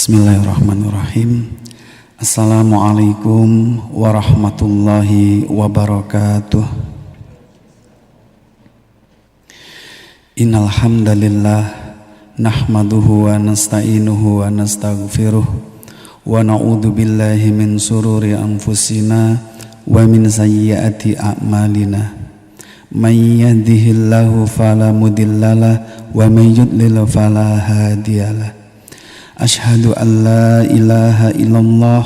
Bismillahirrahmanirrahim. Assalamualaikum warahmatullahi wabarakatuh. Innal hamdalillah nahmaduhu wa nasta'inuhu wa nastaghfiruh wa na'udzu billahi min sururi anfusina wa min sayyiati a'malina. May yahdihillahu fala mudhillalah wa may yudlil fala hadiyalah. Asyhadu an la ilaha illallah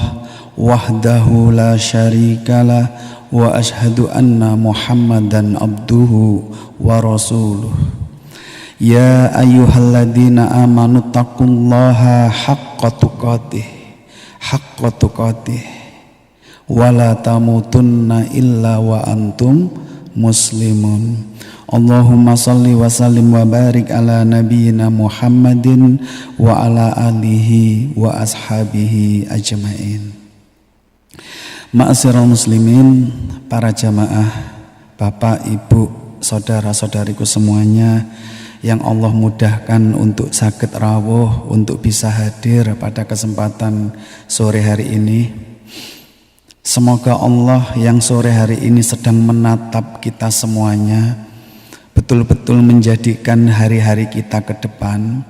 wahdahu la syarikalah wa asyhadu anna Muhammadan abduhu wa rasuluh. Ya ayyuhalladzina amanu taqullaha haqqa tuqatih wa la tamutunna illa wa antum muslimun. Allahumma salli wa sallim wa barik ala nabiyyina Muhammadin wa ala alihi wa ashabihi ajmain. Ma'asyiral muslimin, para jamaah, bapak, ibu, saudara-saudariku semuanya yang Allah mudahkan untuk sakit rawuh, untuk bisa hadir pada kesempatan sore hari ini. Semoga Allah yang sore hari ini sedang menatap kita semuanya betul-betul menjadikan hari-hari kita ke depan,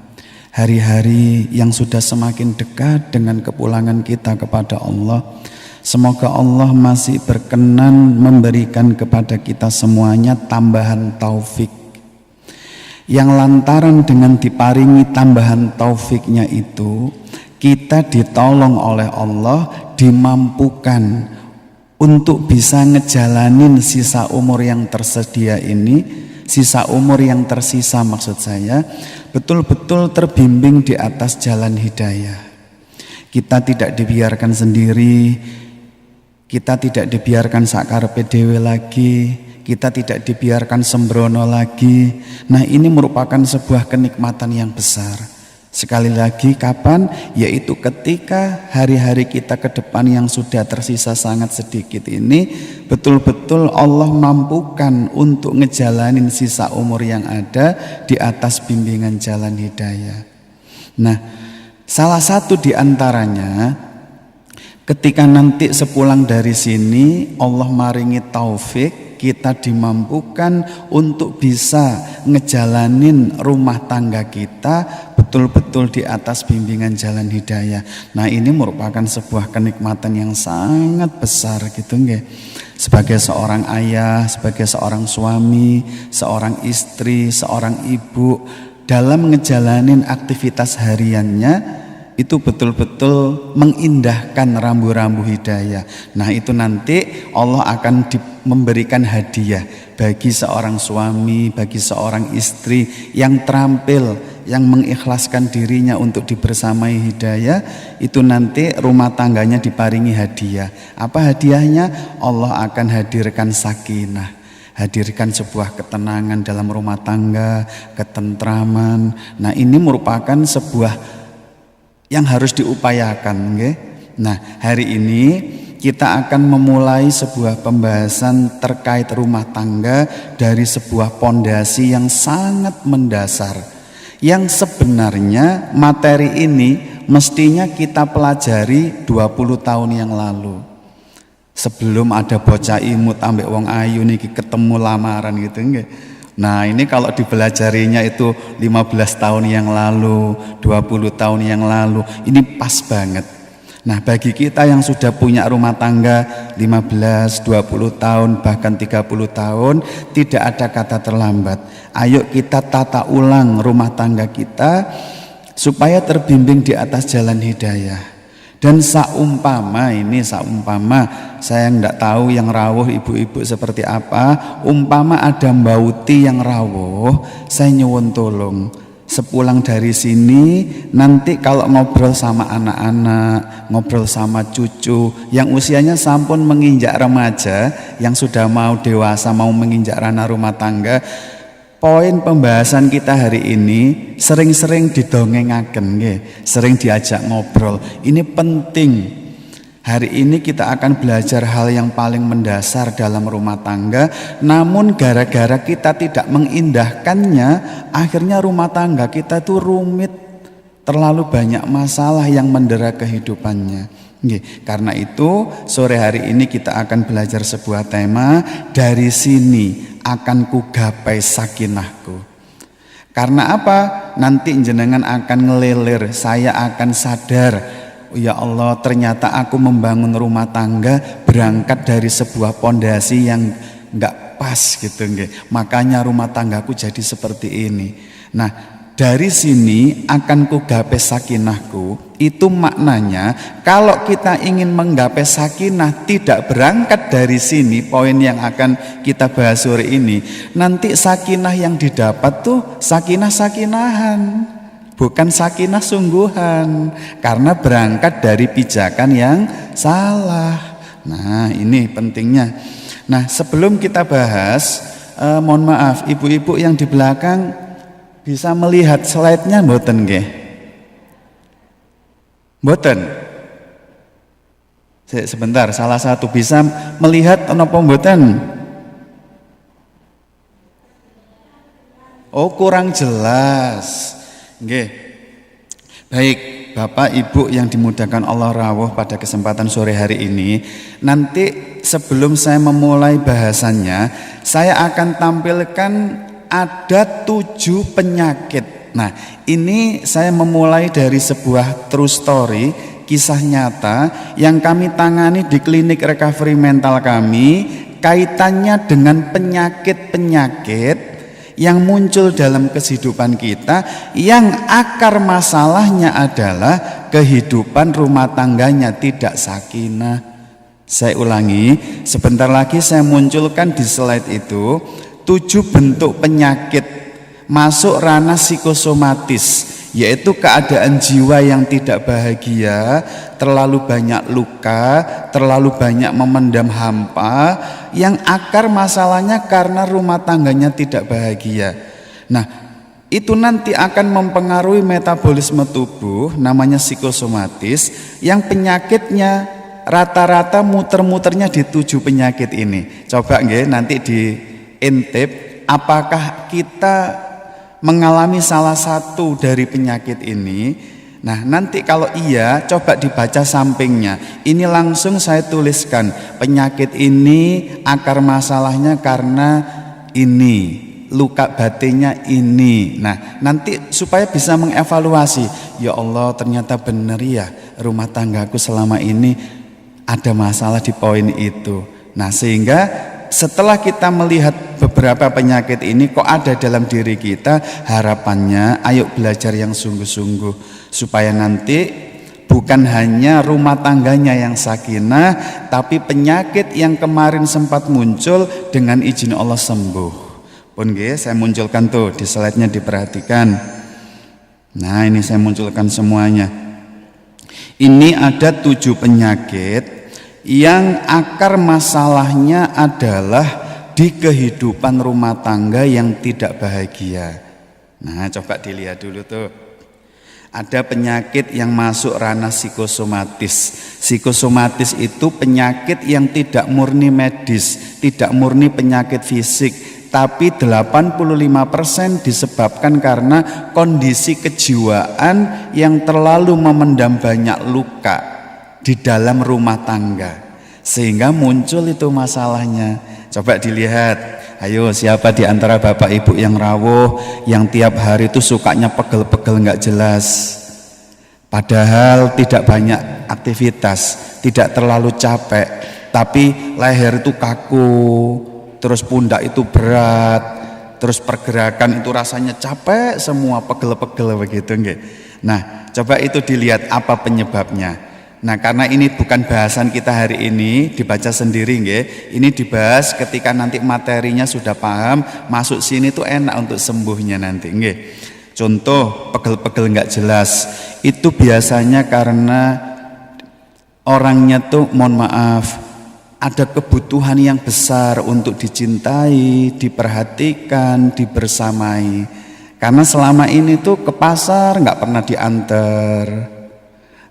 hari-hari yang sudah semakin dekat dengan kepulangan kita kepada Allah. Semoga Allah masih berkenan memberikan kepada kita semuanya tambahan taufik, yang lantaran dengan diparingi tambahan taufiknya itu, kita ditolong oleh Allah, dimampukan untuk bisa ngejalanin sisa umur yang tersedia ini, sisa umur yang tersisa maksud saya, betul-betul terbimbing di atas jalan hidayah. Kita tidak dibiarkan sendiri, kita tidak dibiarkan sakarepe dhewe lagi, kita tidak dibiarkan sembrono lagi. Nah, ini merupakan sebuah kenikmatan yang besar. Sekali lagi, kapan? Yaitu ketika hari-hari kita ke depan yang sudah tersisa sangat sedikit ini betul-betul Allah mampukan untuk ngejalanin sisa umur yang ada di atas bimbingan jalan hidayah. Nah, salah satu di antaranya ketika nanti sepulang dari sini Allah maringi taufik, kita dimampukan untuk bisa ngejalanin rumah tangga kita betul-betul di atas bimbingan jalan hidayah. Nah, ini merupakan sebuah kenikmatan yang sangat besar gitu nggih. Sebagai seorang ayah, sebagai seorang suami, seorang istri, seorang ibu, dalam ngejalanin aktivitas hariannya itu betul-betul mengindahkan rambu-rambu hidayah. Nah, itu nanti Allah akan memberikan hadiah bagi seorang suami, bagi seorang istri yang terampil, yang mengikhlaskan dirinya untuk dibersamai hidayah. Itu nanti rumah tangganya diparingi hadiah. Apa hadiahnya? Allah akan hadirkan sakinah, hadirkan sebuah ketenangan dalam rumah tangga, ketentraman. Nah, ini merupakan sebuah yang harus diupayakan, okay? Nah, hari ini kita akan memulai sebuah pembahasan terkait rumah tangga dari sebuah pondasi yang sangat mendasar, yang sebenarnya materi ini mestinya kita pelajari 20 tahun yang lalu. Sebelum ada bocah imut ambek wong ayu niki ketemu lamaran gitu nggih. Nah, ini kalau dipelajarinya itu 15 tahun yang lalu, 20 tahun yang lalu, ini pas banget. Nah, bagi kita yang sudah punya rumah tangga 15, 20 tahun, bahkan 30 tahun, tidak ada kata terlambat. Ayo kita tata ulang rumah tangga kita supaya terbimbing di atas jalan hidayah. Dan saumpama saya enggak tahu yang rawuh ibu-ibu seperti apa, umpama ada mbauti yang rawuh, saya nyuwun tolong sepulang dari sini nanti kalau ngobrol sama anak-anak, ngobrol sama cucu yang usianya sampun menginjak remaja, yang sudah mau dewasa, mau menginjak ranah rumah tangga, poin pembahasan kita hari ini sering-sering didongengaken nggih, sering diajak ngobrol. Ini penting. Hari ini kita akan belajar hal yang paling mendasar dalam rumah tangga. Namun gara-gara kita tidak mengindahkannya, akhirnya rumah tangga kita itu rumit, terlalu banyak masalah yang mendera kehidupannya. Karena itu sore hari ini kita akan belajar sebuah tema, dari sini akan kugapai sakinahku. Karena apa? Nanti jenengan akan ngelilir, saya akan sadar, ya Allah, ternyata aku membangun rumah tangga berangkat dari sebuah pondasi yang enggak pas gitu. Makanya rumah tanggaku jadi seperti ini. Nah, dari sini akan kugapai sakinahku, itu maknanya kalau kita ingin menggapai sakinah tidak berangkat dari sini, poin yang akan kita bahas sore ini. Nanti sakinah yang didapat tuh sakinah-sakinahan, bukan sakinah sungguhan, karena berangkat dari pijakan yang salah. Nah, ini pentingnya. Nah, sebelum kita bahas, mohon maaf ibu-ibu yang di belakang bisa melihat slide-nya mboten nggih? Mboten. Sebentar, salah satu bisa melihat napa mboten? Oh, kurang jelas. Nggih. Baik, Bapak Ibu yang dimudahkan Allah rawuh pada kesempatan sore hari ini, nanti sebelum saya memulai bahasannya, saya akan tampilkan ada 7 penyakit. Nah, ini saya memulai dari sebuah true story, kisah nyata yang kami tangani di klinik recovery mental kami, kaitannya dengan penyakit-penyakit yang muncul dalam kehidupan kita, yang akar masalahnya adalah kehidupan rumah tangganya tidak sakinah. Saya ulangi, sebentar lagi saya munculkan di slide itu 7 bentuk penyakit masuk ranah psikosomatis, yaitu keadaan jiwa yang tidak bahagia, terlalu banyak luka, terlalu banyak memendam hampa, yang akar masalahnya karena rumah tangganya tidak bahagia. Nah, itu nanti akan mempengaruhi metabolisme tubuh, namanya psikosomatis, yang penyakitnya rata-rata muter-muternya di 7 penyakit ini. Coba nggih nanti di intip, apakah kita mengalami salah satu dari penyakit ini? Nah, nanti kalau iya, coba dibaca sampingnya. Ini langsung saya tuliskan, penyakit ini akar masalahnya karena ini, luka batinnya ini. Nah, nanti supaya bisa mengevaluasi, ya Allah, ternyata benar ya rumah tanggaku selama ini ada masalah di poin itu. Nah, sehingga setelah kita melihat beberapa penyakit ini kok ada dalam diri kita, harapannya ayo belajar yang sungguh-sungguh supaya nanti bukan hanya rumah tangganya yang sakinah, tapi penyakit yang kemarin sempat muncul dengan izin Allah sembuh. Pun nggih, saya munculkan tuh di slide-nya, diperhatikan. Nah, ini saya munculkan semuanya. Ini ada 7 penyakit yang akar masalahnya adalah di kehidupan rumah tangga yang tidak bahagia. Nah, coba dilihat dulu tuh. Ada penyakit yang masuk ranah psikosomatis. Psikosomatis itu penyakit yang tidak murni medis, tidak murni penyakit fisik, tapi 85% disebabkan karena kondisi kejiwaan yang terlalu memendam banyak luka di dalam rumah tangga, sehingga muncul itu masalahnya. Coba dilihat, ayo siapa di antara bapak ibu yang rawuh, yang tiap hari itu sukanya pegel-pegel nggak jelas, padahal tidak banyak aktivitas, tidak terlalu capek, tapi leher itu kaku, terus pundak itu berat, terus pergerakan itu rasanya capek semua, pegel-pegel begitu nggih. Nah, coba itu dilihat apa penyebabnya. Nah, karena ini bukan bahasan kita hari ini, dibaca sendiri nggih. Ini dibahas ketika nanti materinya sudah paham, masuk sini tuh enak untuk sembuhnya nanti nggih. Contoh pegel-pegel nggak jelas, itu biasanya karena orangnya tuh, mohon maaf, ada kebutuhan yang besar untuk dicintai, diperhatikan, dibersamai. Karena selama ini tuh ke pasar nggak pernah diantar.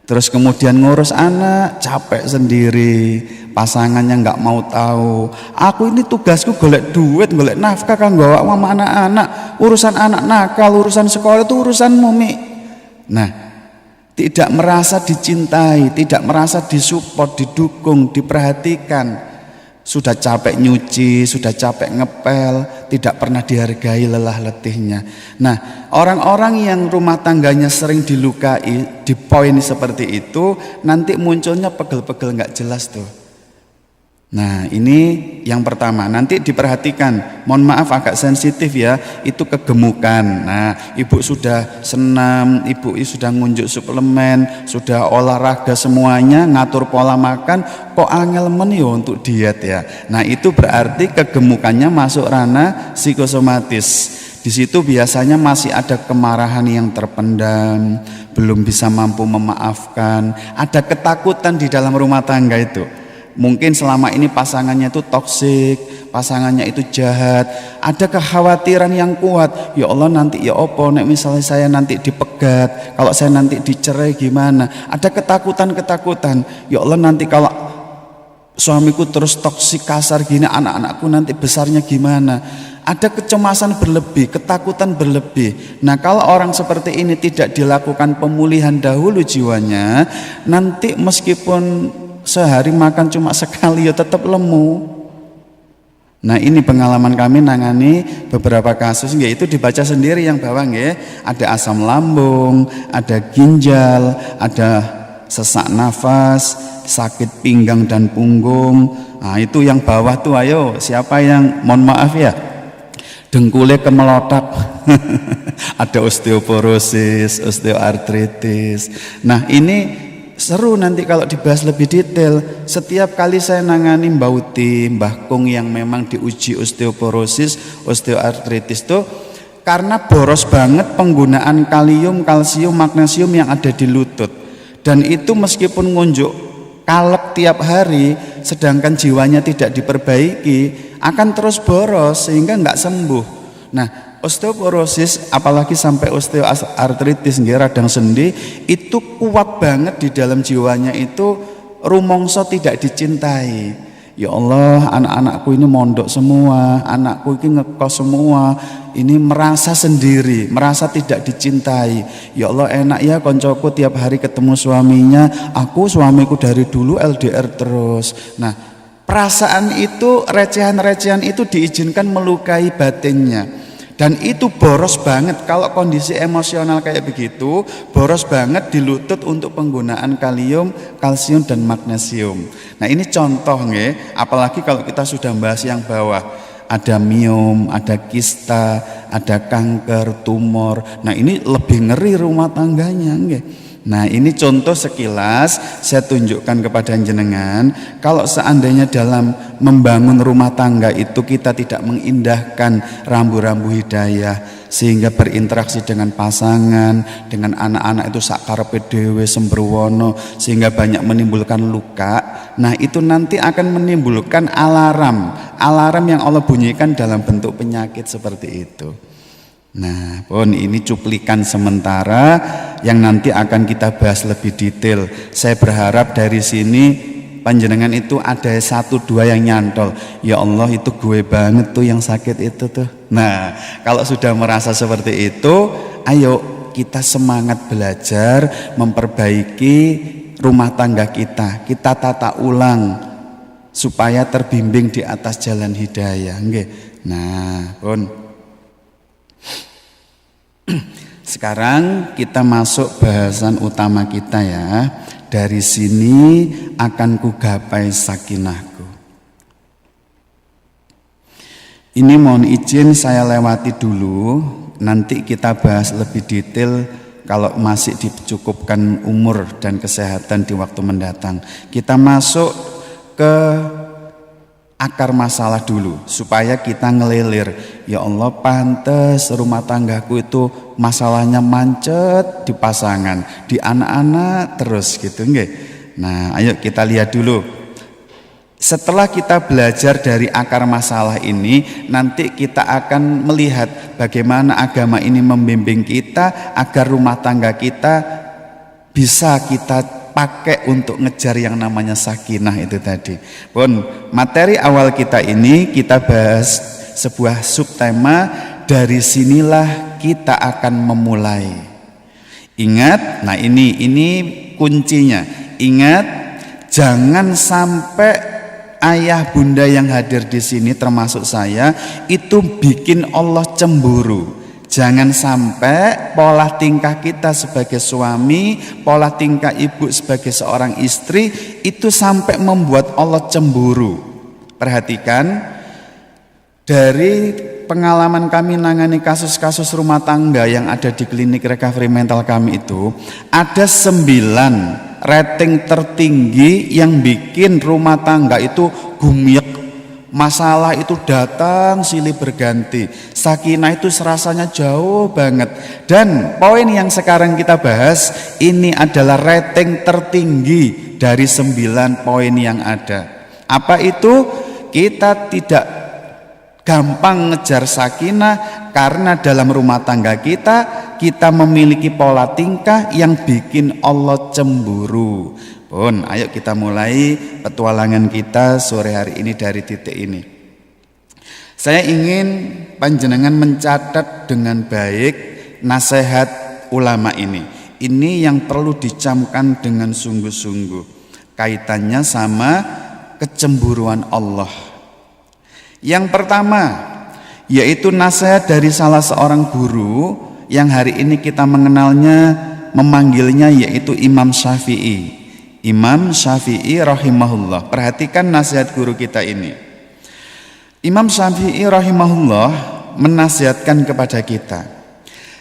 Terus kemudian ngurus anak capek sendiri, pasangannya nggak mau tahu. Aku ini tugasku golek duit, golek nafkah kanggo awak sama anak-anak. Urusan anak nakal, urusan sekolah itu urusanmu, Mi. Nah, tidak merasa dicintai, tidak merasa disupport, didukung, diperhatikan. Sudah capek nyuci, sudah capek ngepel, tidak pernah dihargai lelah letihnya. Nah, orang-orang yang rumah tangganya sering dilukai di poin seperti itu, nanti munculnya pegel-pegel nggak jelas tuh. Nah, ini yang pertama. Nanti diperhatikan, mohon maaf agak sensitif ya, itu kegemukan. Nah, ibu sudah senam, ibu sudah ngunjuk suplemen, sudah olahraga semuanya, ngatur pola makan, kok angel men ya untuk diet ya. Nah, itu berarti kegemukannya masuk ranah psikosomatis. Di situ biasanya masih ada kemarahan yang terpendam, belum bisa mampu memaafkan, ada ketakutan di dalam rumah tangga itu. Mungkin selama ini pasangannya itu toksik, pasangannya itu jahat, ada kekhawatiran yang kuat. Ya Allah, nanti ya opo nek misalnya saya nanti dipegat, kalau saya nanti dicerai gimana? Ada ketakutan-ketakutan. Ya Allah, nanti kalau suamiku terus toksik kasar gini, anak-anakku nanti besarnya gimana? Ada kecemasan berlebih, ketakutan berlebih. Nah, kalau orang seperti ini tidak dilakukan pemulihan dahulu jiwanya, nanti meskipun sehari makan cuma sekali ya tetap lemu. Nah, ini pengalaman kami nangani beberapa kasus, yaitu dibaca sendiri yang bawah nggih. Ada asam lambung, ada ginjal, ada sesak nafas, sakit pinggang dan punggung. Nah, itu yang bawah tuh, ayo siapa yang mohon maaf ya dengkulnya kemelotak. Ada osteoporosis, osteoartritis. Nah, ini seru nanti kalau dibahas lebih detail. Setiap kali saya nangani Mbak Uti, Mbah Kung yang memang diuji osteoporosis, osteoartritis tuh karena boros banget penggunaan kalium, kalsium, magnesium yang ada di lutut. Dan itu meskipun ngunjuk kalep tiap hari, sedangkan jiwanya tidak diperbaiki, akan terus boros sehingga nggak sembuh. Nah, osteoporosis apalagi sampai osteoartritis nggih radang sendi itu kuat banget di dalam jiwanya, itu rumongso tidak dicintai. Ya Allah, anak-anakku ini mondok semua, anakku ini ngekos semua, ini merasa sendiri, merasa tidak dicintai. Ya Allah, enak ya koncoku tiap hari ketemu suaminya, aku suamiku dari dulu LDR terus. Nah, perasaan itu, recehan-recehan itu diizinkan melukai batinnya. Dan itu boros banget kalau kondisi emosional kayak begitu, boros banget di lutut untuk penggunaan kalium, kalsium dan magnesium. Nah, ini contoh nggih, apalagi kalau kita sudah bahas yang bawah. Ada miom, ada kista, ada kanker, tumor. Nah, ini lebih ngeri rumah tangganya nggih. Nah, ini contoh sekilas saya tunjukkan kepada jenengan. Kalau seandainya dalam membangun rumah tangga itu kita tidak mengindahkan rambu-rambu hidayah sehingga berinteraksi dengan pasangan, dengan anak-anak itu sakarepe dhewe sembrowono sehingga banyak menimbulkan luka. Nah, itu nanti akan menimbulkan alarm yang Allah bunyikan dalam bentuk penyakit seperti itu. Nah, pun ini cuplikan sementara yang nanti akan kita bahas lebih detail. Saya berharap dari sini panjenengan itu ada 1-2 yang nyantol. Ya Allah, itu gue banget tuh yang sakit itu tuh. Nah, kalau sudah merasa seperti itu, ayo kita semangat belajar memperbaiki rumah tangga kita. Kita tata ulang supaya terbimbing di atas jalan hidayah. Nggih. Nah, pun sekarang kita masuk bahasan utama kita ya. Dari sini akan kugapai sakinahku. Ini mohon izin saya lewati dulu. Nanti kita bahas lebih detail kalau masih dicukupkan umur dan kesehatan di waktu mendatang. Kita masuk ke akar masalah dulu supaya kita ngelilir. Ya Allah, pantes rumah tanggaku itu masalahnya mancet di pasangan, di anak-anak terus gitu nggih. Nah, ayo kita lihat dulu. Setelah kita belajar dari akar masalah ini, nanti kita akan melihat bagaimana agama ini membimbing kita agar rumah tangga kita bisa kita pakai untuk ngejar yang namanya sakinah itu tadi. Pun materi awal kita ini kita bahas sebuah subtema, dari sinilah kita akan memulai. Ingat, nah ini kuncinya. Ingat, jangan sampai ayah bunda yang hadir di sini termasuk saya itu bikin Allah cemburu. Jangan sampai pola tingkah kita sebagai suami, pola tingkah ibu sebagai seorang istri itu sampai membuat Allah cemburu. Perhatikan, dari pengalaman kami nangani kasus-kasus rumah tangga yang ada di klinik recovery mental kami itu, ada 9 rating tertinggi yang bikin rumah tangga itu gumyek. Masalah itu datang silih berganti, sakinah itu serasanya jauh banget. Dan poin yang sekarang kita bahas ini adalah rating tertinggi dari 9 poin yang ada. Apa itu? Kita tidak gampang ngejar sakinah karena dalam rumah tangga kita memiliki pola tingkah yang bikin Allah cemburu. Pun, ayo kita mulai petualangan kita sore hari ini dari titik ini. Saya ingin panjenengan mencatat dengan baik nasihat ulama ini. Ini yang perlu dicamkan dengan sungguh-sungguh. Kaitannya sama kecemburuan Allah. Yang pertama, yaitu nasihat dari salah seorang guru yang hari ini kita memanggilnya yaitu Imam Syafi'i. Imam Syafi'i rahimahullah. Perhatikan nasihat guru kita ini. Imam Syafi'i rahimahullah menasihatkan kepada kita,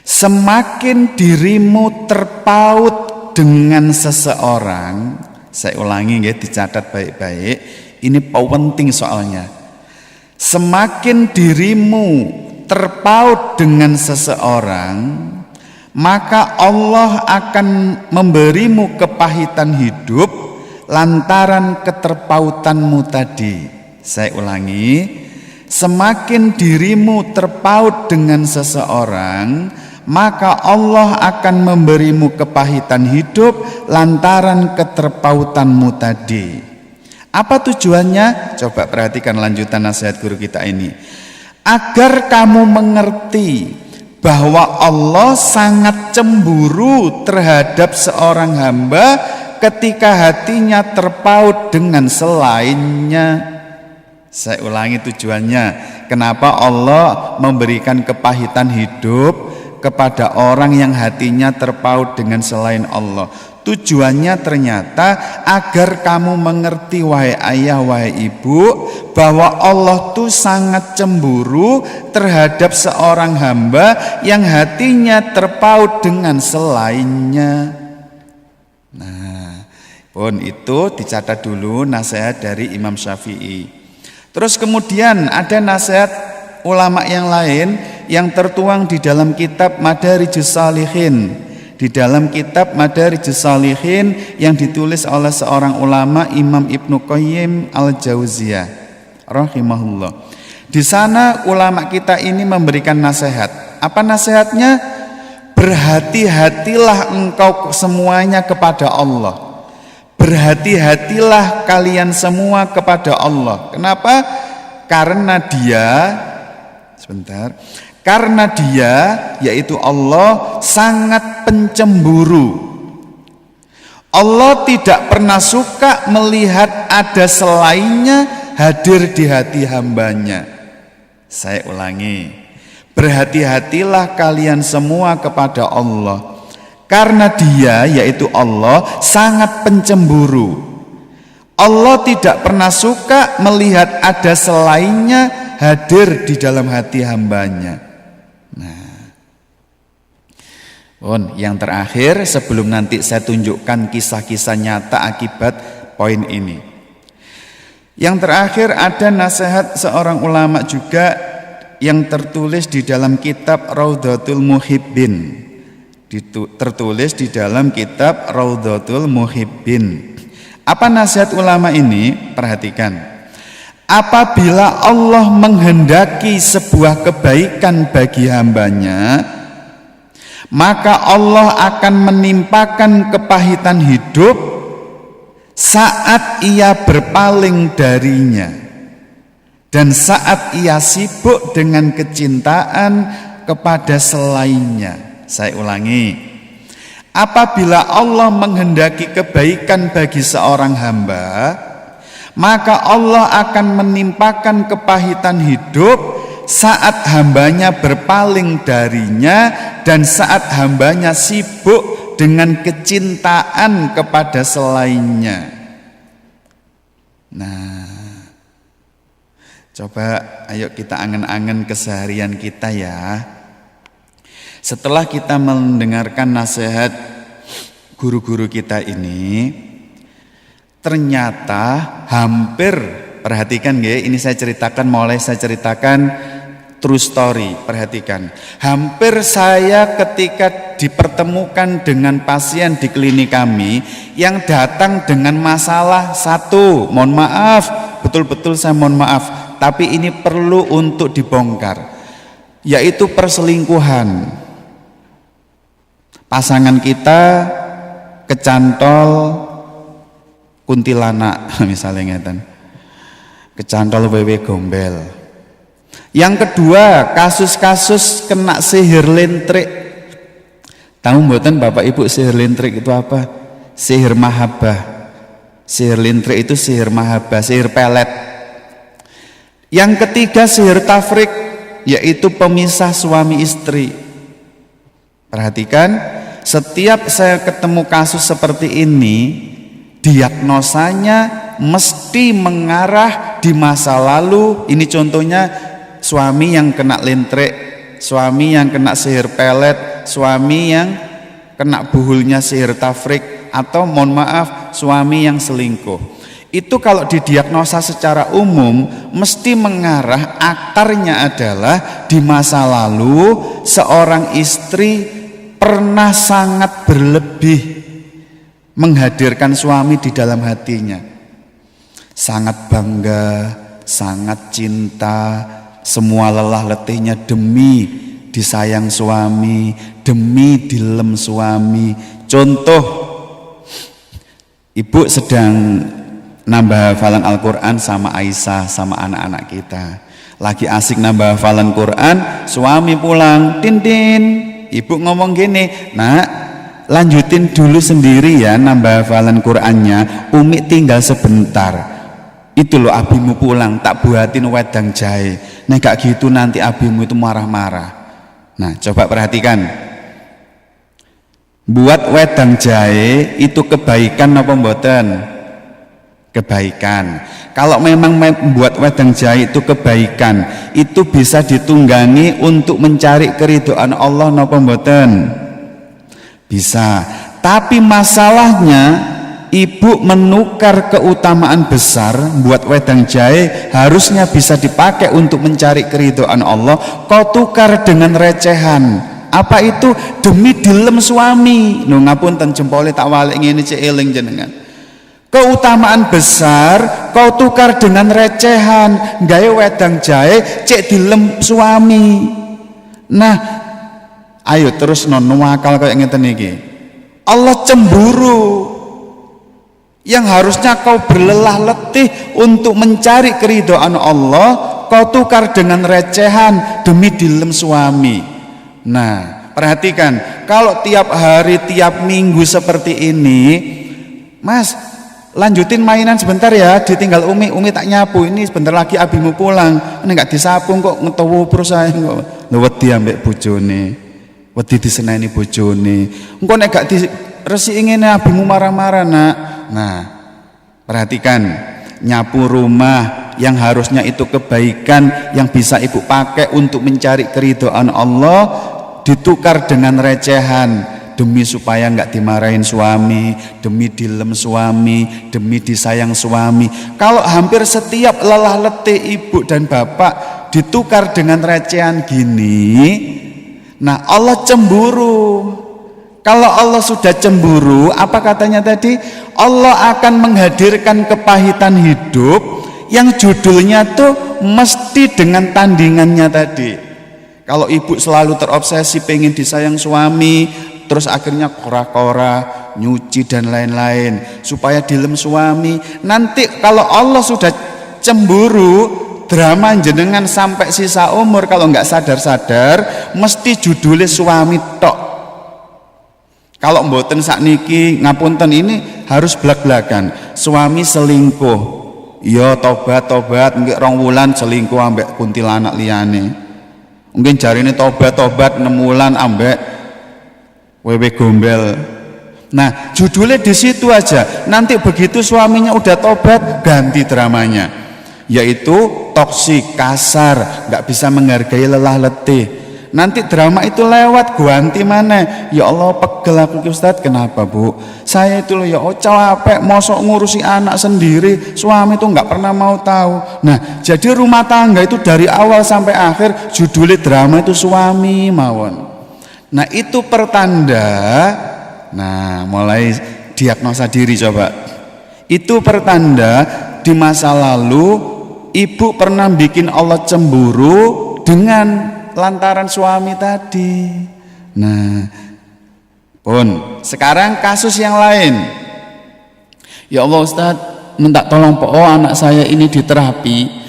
semakin dirimu terpaut dengan seseorang, saya ulangi ya, dicatat baik-baik, ini penting soalnya. Semakin dirimu terpaut dengan seseorang, maka Allah akan memberimu kepahitan hidup lantaran keterpautanmu tadi. Saya ulangi, semakin dirimu terpaut dengan seseorang, maka Allah akan memberimu kepahitan hidup lantaran keterpautanmu tadi. Apa tujuannya? Coba perhatikan lanjutan nasihat guru kita ini. Agar kamu mengerti bahwa Allah sangat cemburu terhadap seorang hamba ketika hatinya terpaut dengan selainnya. Saya ulangi tujuannya. Kenapa Allah memberikan kepahitan hidup kepada orang yang hatinya terpaut dengan selain Allah? Tujuannya ternyata agar kamu mengerti, wahai ayah, wahai ibu, bahwa Allah tuh sangat cemburu terhadap seorang hamba yang hatinya terpaut dengan selainnya. Nah, pun itu dicatat dulu nasihat dari Imam Syafi'i. Terus kemudian ada nasihat ulama yang lain yang tertuang di dalam kitab Madarijus Shalihin. Di dalam kitab Madarijus Shalihin yang ditulis oleh seorang ulama, Imam Ibnu Qayyim Al-Jauziyah rahimahullah. Di sana ulama kita ini memberikan nasihat. Apa nasihatnya? Berhati-hatilah engkau semuanya kepada Allah. Berhati-hatilah kalian semua kepada Allah. Kenapa? Karena dia yaitu Allah sangat pencemburu. Allah tidak pernah suka melihat ada selainnya hadir di hati hambanya. Saya ulangi, berhati-hatilah kalian semua kepada Allah, karena dia yaitu Allah sangat pencemburu. Allah tidak pernah suka melihat ada selainnya hadir di dalam hati hambanya. Yang terakhir, sebelum nanti saya tunjukkan kisah-kisah nyata akibat poin ini. Yang terakhir ada nasihat seorang ulama juga yang tertulis di dalam kitab Raudhatul Muhibbin. Tertulis di dalam kitab Raudhatul Muhibbin. Apa nasihat ulama ini? Perhatikan. Apabila Allah menghendaki sebuah kebaikan bagi hambanya, maka Allah akan menimpakan kepahitan hidup saat ia berpaling darinya dan saat ia sibuk dengan kecintaan kepada selainnya. Saya ulangi, Apabila Allah menghendaki kebaikan bagi seorang hamba, maka Allah akan menimpakan kepahitan hidup saat hambanya berpaling darinya dan saat hambanya sibuk dengan kecintaan kepada selainnya. Nah, coba ayo kita angen-angen keseharian kita ya. Setelah kita mendengarkan nasihat guru-guru kita ini, ternyata hampir, perhatikan ya, ini saya ceritakan true story, perhatikan. Hampir saya ketika dipertemukan dengan pasien di klinik kami yang datang dengan masalah satu, mohon maaf, betul-betul saya mohon maaf, tapi ini perlu untuk dibongkar, yaitu perselingkuhan. Pasangan kita kecantol kuntilanak misalnya ngeten, kecantol wewe gombel. Yang kedua, kasus-kasus kena sihir lintrik. Tahu mboten Bapak Ibu sihir lintrik itu apa? Sihir mahabbah. Sihir lintrik itu sihir mahabbah, sihir pelet. Yang ketiga, sihir tafrik, yaitu pemisah suami istri. Perhatikan, setiap saya ketemu kasus seperti ini, diagnosanya mesti mengarah di masa lalu. Ini contohnya suami yang kena lintrik, suami yang kena sihir pelet, suami yang kena buhulnya sihir tafrik, atau mohon maaf, suami yang selingkuh. Itu kalau didiagnosa secara umum mesti mengarah, akarnya adalah di masa lalu seorang istri pernah sangat berlebih menghadirkan suami di dalam hatinya, sangat bangga, sangat cinta, semua lelah letihnya demi disayang suami, demi dilem suami. Contoh, ibu sedang nambah hafalan Al-Quran sama Aisyah, sama anak-anak kita, lagi asik nambah hafalan Quran, suami pulang, tin. Ibu ngomong gini, nak, lanjutin dulu sendiri ya nambah hafalan Qurannya, Umi tinggal sebentar. Itu loh abimu pulang, tak buatin wedang jahe. Nah gak gitu nanti abimu itu marah-marah. Nah coba perhatikan, buat wedang jahe itu kebaikan apa mboten? Kebaikan. Kalau memang membuat wedang jahe itu kebaikan, itu bisa ditunggangi untuk mencari keridhaan Allah napa mboten? Bisa. Tapi masalahnya ibu menukar keutamaan besar buat wedang jahe harusnya bisa dipakai untuk mencari keridhaan Allah, kau tukar dengan recehan. Apa itu? Demi dilem suami. Nuh ngapunten jempole tak walik ngene cek eling jenengan. Keutamaan besar kau tukar dengan recehan, gawe wedang jahe cek dilem suami. Nah, ayo terus nuwakal kayak ngeten iki. Allah cemburu. Yang harusnya kau berlelah letih untuk mencari keridhaan Allah, kau tukar dengan recehan demi dilem suami. Nah, perhatikan, kalau tiap hari, tiap minggu seperti ini, Mas, lanjutin mainan sebentar ya, ditinggal Umi tak nyapu, ini sebentar lagi abimu pulang, ini gak disapu kok ngetowo perusahaan kok. Wedi ambek bojone, wedi diseneni bojone, engko nek gak diresi ingene abimu marah-marah nak. Nah, perhatikan, nyapu rumah yang harusnya itu kebaikan yang bisa ibu pakai untuk mencari keridhaan Allah, ditukar dengan recehan demi supaya nggak dimarahin suami, demi dilem suami, demi disayang suami. Kalau hampir setiap lelah letih ibu dan bapak ditukar dengan recehan gini, nah Allah cemburu. Kalau Allah sudah cemburu, apa katanya tadi? Allah akan menghadirkan kepahitan hidup yang judulnya tuh mesti dengan tandingannya tadi. Kalau ibu selalu terobsesi pengen disayang suami, terus akhirnya kora-kora, nyuci dan lain-lain supaya dilem suami. Nanti kalau Allah sudah cemburu, drama jenengan sampai sisa umur kalau nggak sadar-sadar mesti judulnya suami tok. Kalau mboten sakniki ngapunten ini harus blak-blakan. Suami selingkuh, ya tobat nggih 2 wulan selingkuh ambek kuntilanak liyane. Mungkin jarine tobat 6 wulan ambek wewe gombel. Nah, judulnya di situ aja. Nanti begitu suaminya udah tobat, ganti dramanya, yaitu toksik, kasar, nggak bisa menghargai lelah letih. Nanti drama itu lewat, ganti mana? Ya Allah, pegel aku Ustaz. Kenapa Bu? Saya itu loh ya capek, mosok ngurusi anak sendiri, suami itu nggak pernah mau tahu. Nah, jadi rumah tangga itu dari awal sampai akhir judulnya drama itu suami mawon. Nah, itu pertanda. Nah, mulai diagnosa diri coba. Itu pertanda di masa lalu ibu pernah bikin Allah cemburu dengan lantaran suami tadi. Nah, pun sekarang kasus yang lain. Ya Allah Ustaz, minta tolong anak saya ini diterapi.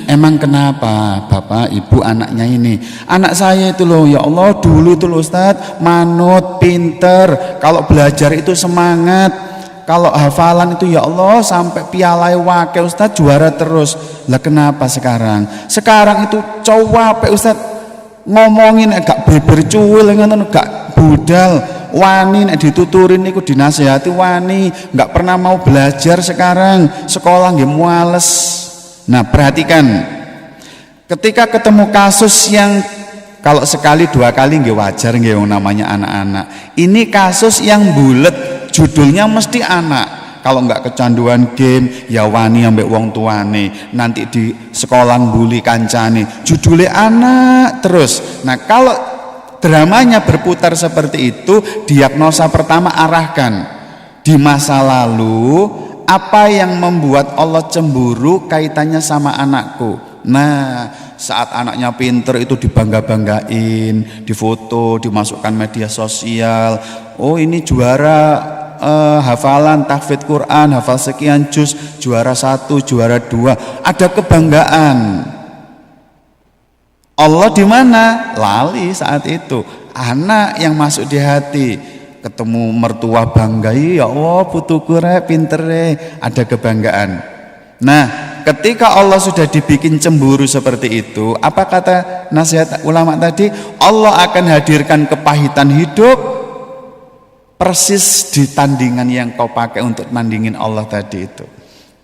Emang kenapa Bapak Ibu anaknya ini? Anak saya itu loh ya Allah dulu itu loh Ustaz, manut, pinter, kalau belajar itu semangat, kalau hafalan itu ya Allah sampai piala wakil Ustaz juara terus. Lah kenapa sekarang? Sekarang itu cowok Ustaz ngomongin gak beber cuwil ngono, gak budal, wani nek dituturin niku dinasehati wani, gak pernah mau belajar sekarang, sekolah nggih muales. Nah, perhatikan. Ketika ketemu kasus yang kalau sekali 2 kali nggih wajar nggih namanya anak-anak. Ini kasus yang bulet, judulnya mesti anak. Kalau nggak kecanduan game ya wani ambek wong tuane, nanti di sekolah bully kancane, judulnya anak terus. Nah, kalau dramanya berputar seperti itu, diagnosa pertama arahkan di masa lalu, apa yang membuat Allah cemburu kaitannya sama anakku. Nah, saat anaknya pinter itu dibangga-banggain, difoto, dimasukkan media sosial. Oh, ini juara hafalan tahfidz Quran, hafal sekian juz, juara 1, juara 2, ada kebanggaan. Allah di mana? Lali saat itu. Anak yang masuk di hati, ketemu mertua bangga, ya Allah putuku rek pinter ada kebanggaan. Nah, ketika Allah sudah dibikin cemburu seperti itu, apa kata nasihat ulama tadi? Allah akan hadirkan kepahitan hidup persis di tandingan yang kau pakai untuk tandingin Allah tadi itu.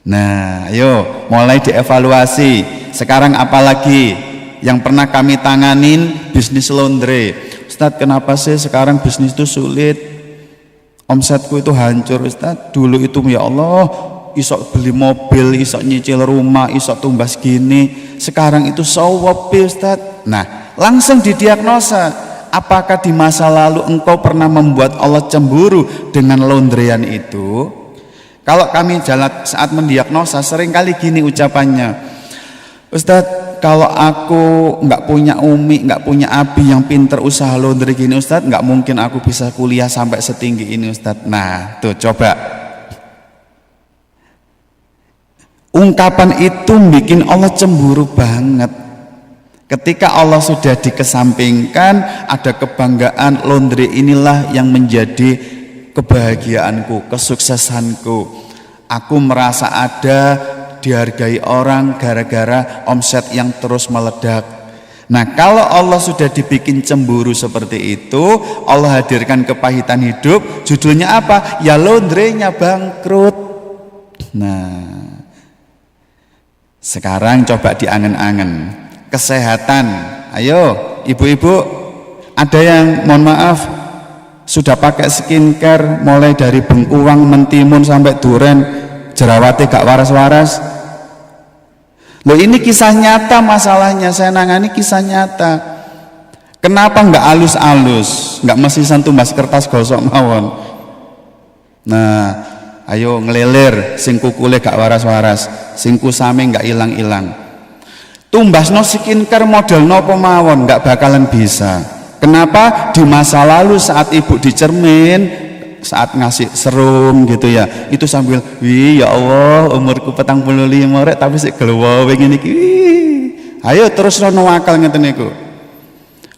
Nah, ayo mulai dievaluasi. Sekarang apalagi yang pernah kami tanganin bisnis laundry. Ustadz, kenapa sih sekarang bisnis itu sulit? Omsetku itu hancur Ustadz. Dulu itu ya Allah isok beli mobil, isok nyicil rumah, isok tumbas gini. Sekarang itu sawapi Ustadz. Nah, langsung didiagnosa. Apakah di masa lalu engkau pernah membuat Allah cemburu dengan laundryan itu? Kalau kami jalan saat mendiagnosa seringkali gini ucapannya, Ustadz, kalau aku nggak punya umi, nggak punya abi yang pinter usaha laundry gini Ustadz, nggak mungkin aku bisa kuliah sampai setinggi ini Ustadz. Nah, tuh coba. Ungkapan itu bikin Allah cemburu banget. Ketika Allah sudah dikesampingkan, ada kebanggaan, laundry inilah yang menjadi kebahagiaanku, kesuksesanku. Aku merasa ada, dihargai orang gara-gara omset yang terus meledak. Nah, kalau Allah sudah dibikin cemburu seperti itu, Allah hadirkan kepahitan hidup, judulnya apa? Ya laundrynya bangkrut. Nah, sekarang coba diangen-angen. Kesehatan, ayo ibu-ibu, ada yang mohon maaf sudah pakai skincare mulai dari bengkuang, mentimun sampai duren, jerawatnya gak waras-waras. Loh, ini kisah nyata masalahnya, saya nangani kisah nyata. Kenapa nggak alus-alus, nggak mesisan tumbas kertas gosok mawon? Nah, ayo ngelilir, sing kukule gak waras-waras, sing kusame nggak hilang-hilang. Tumbas no skincare model no pemawon nggak bakalan bisa. Kenapa? Di masa lalu saat ibu dicermin, saat ngasih serum gitu ya, itu sambil wih ya Allah umurku 45 rek tapi sik glowing ngene iki. Ayo terus rono akal ngeten niku.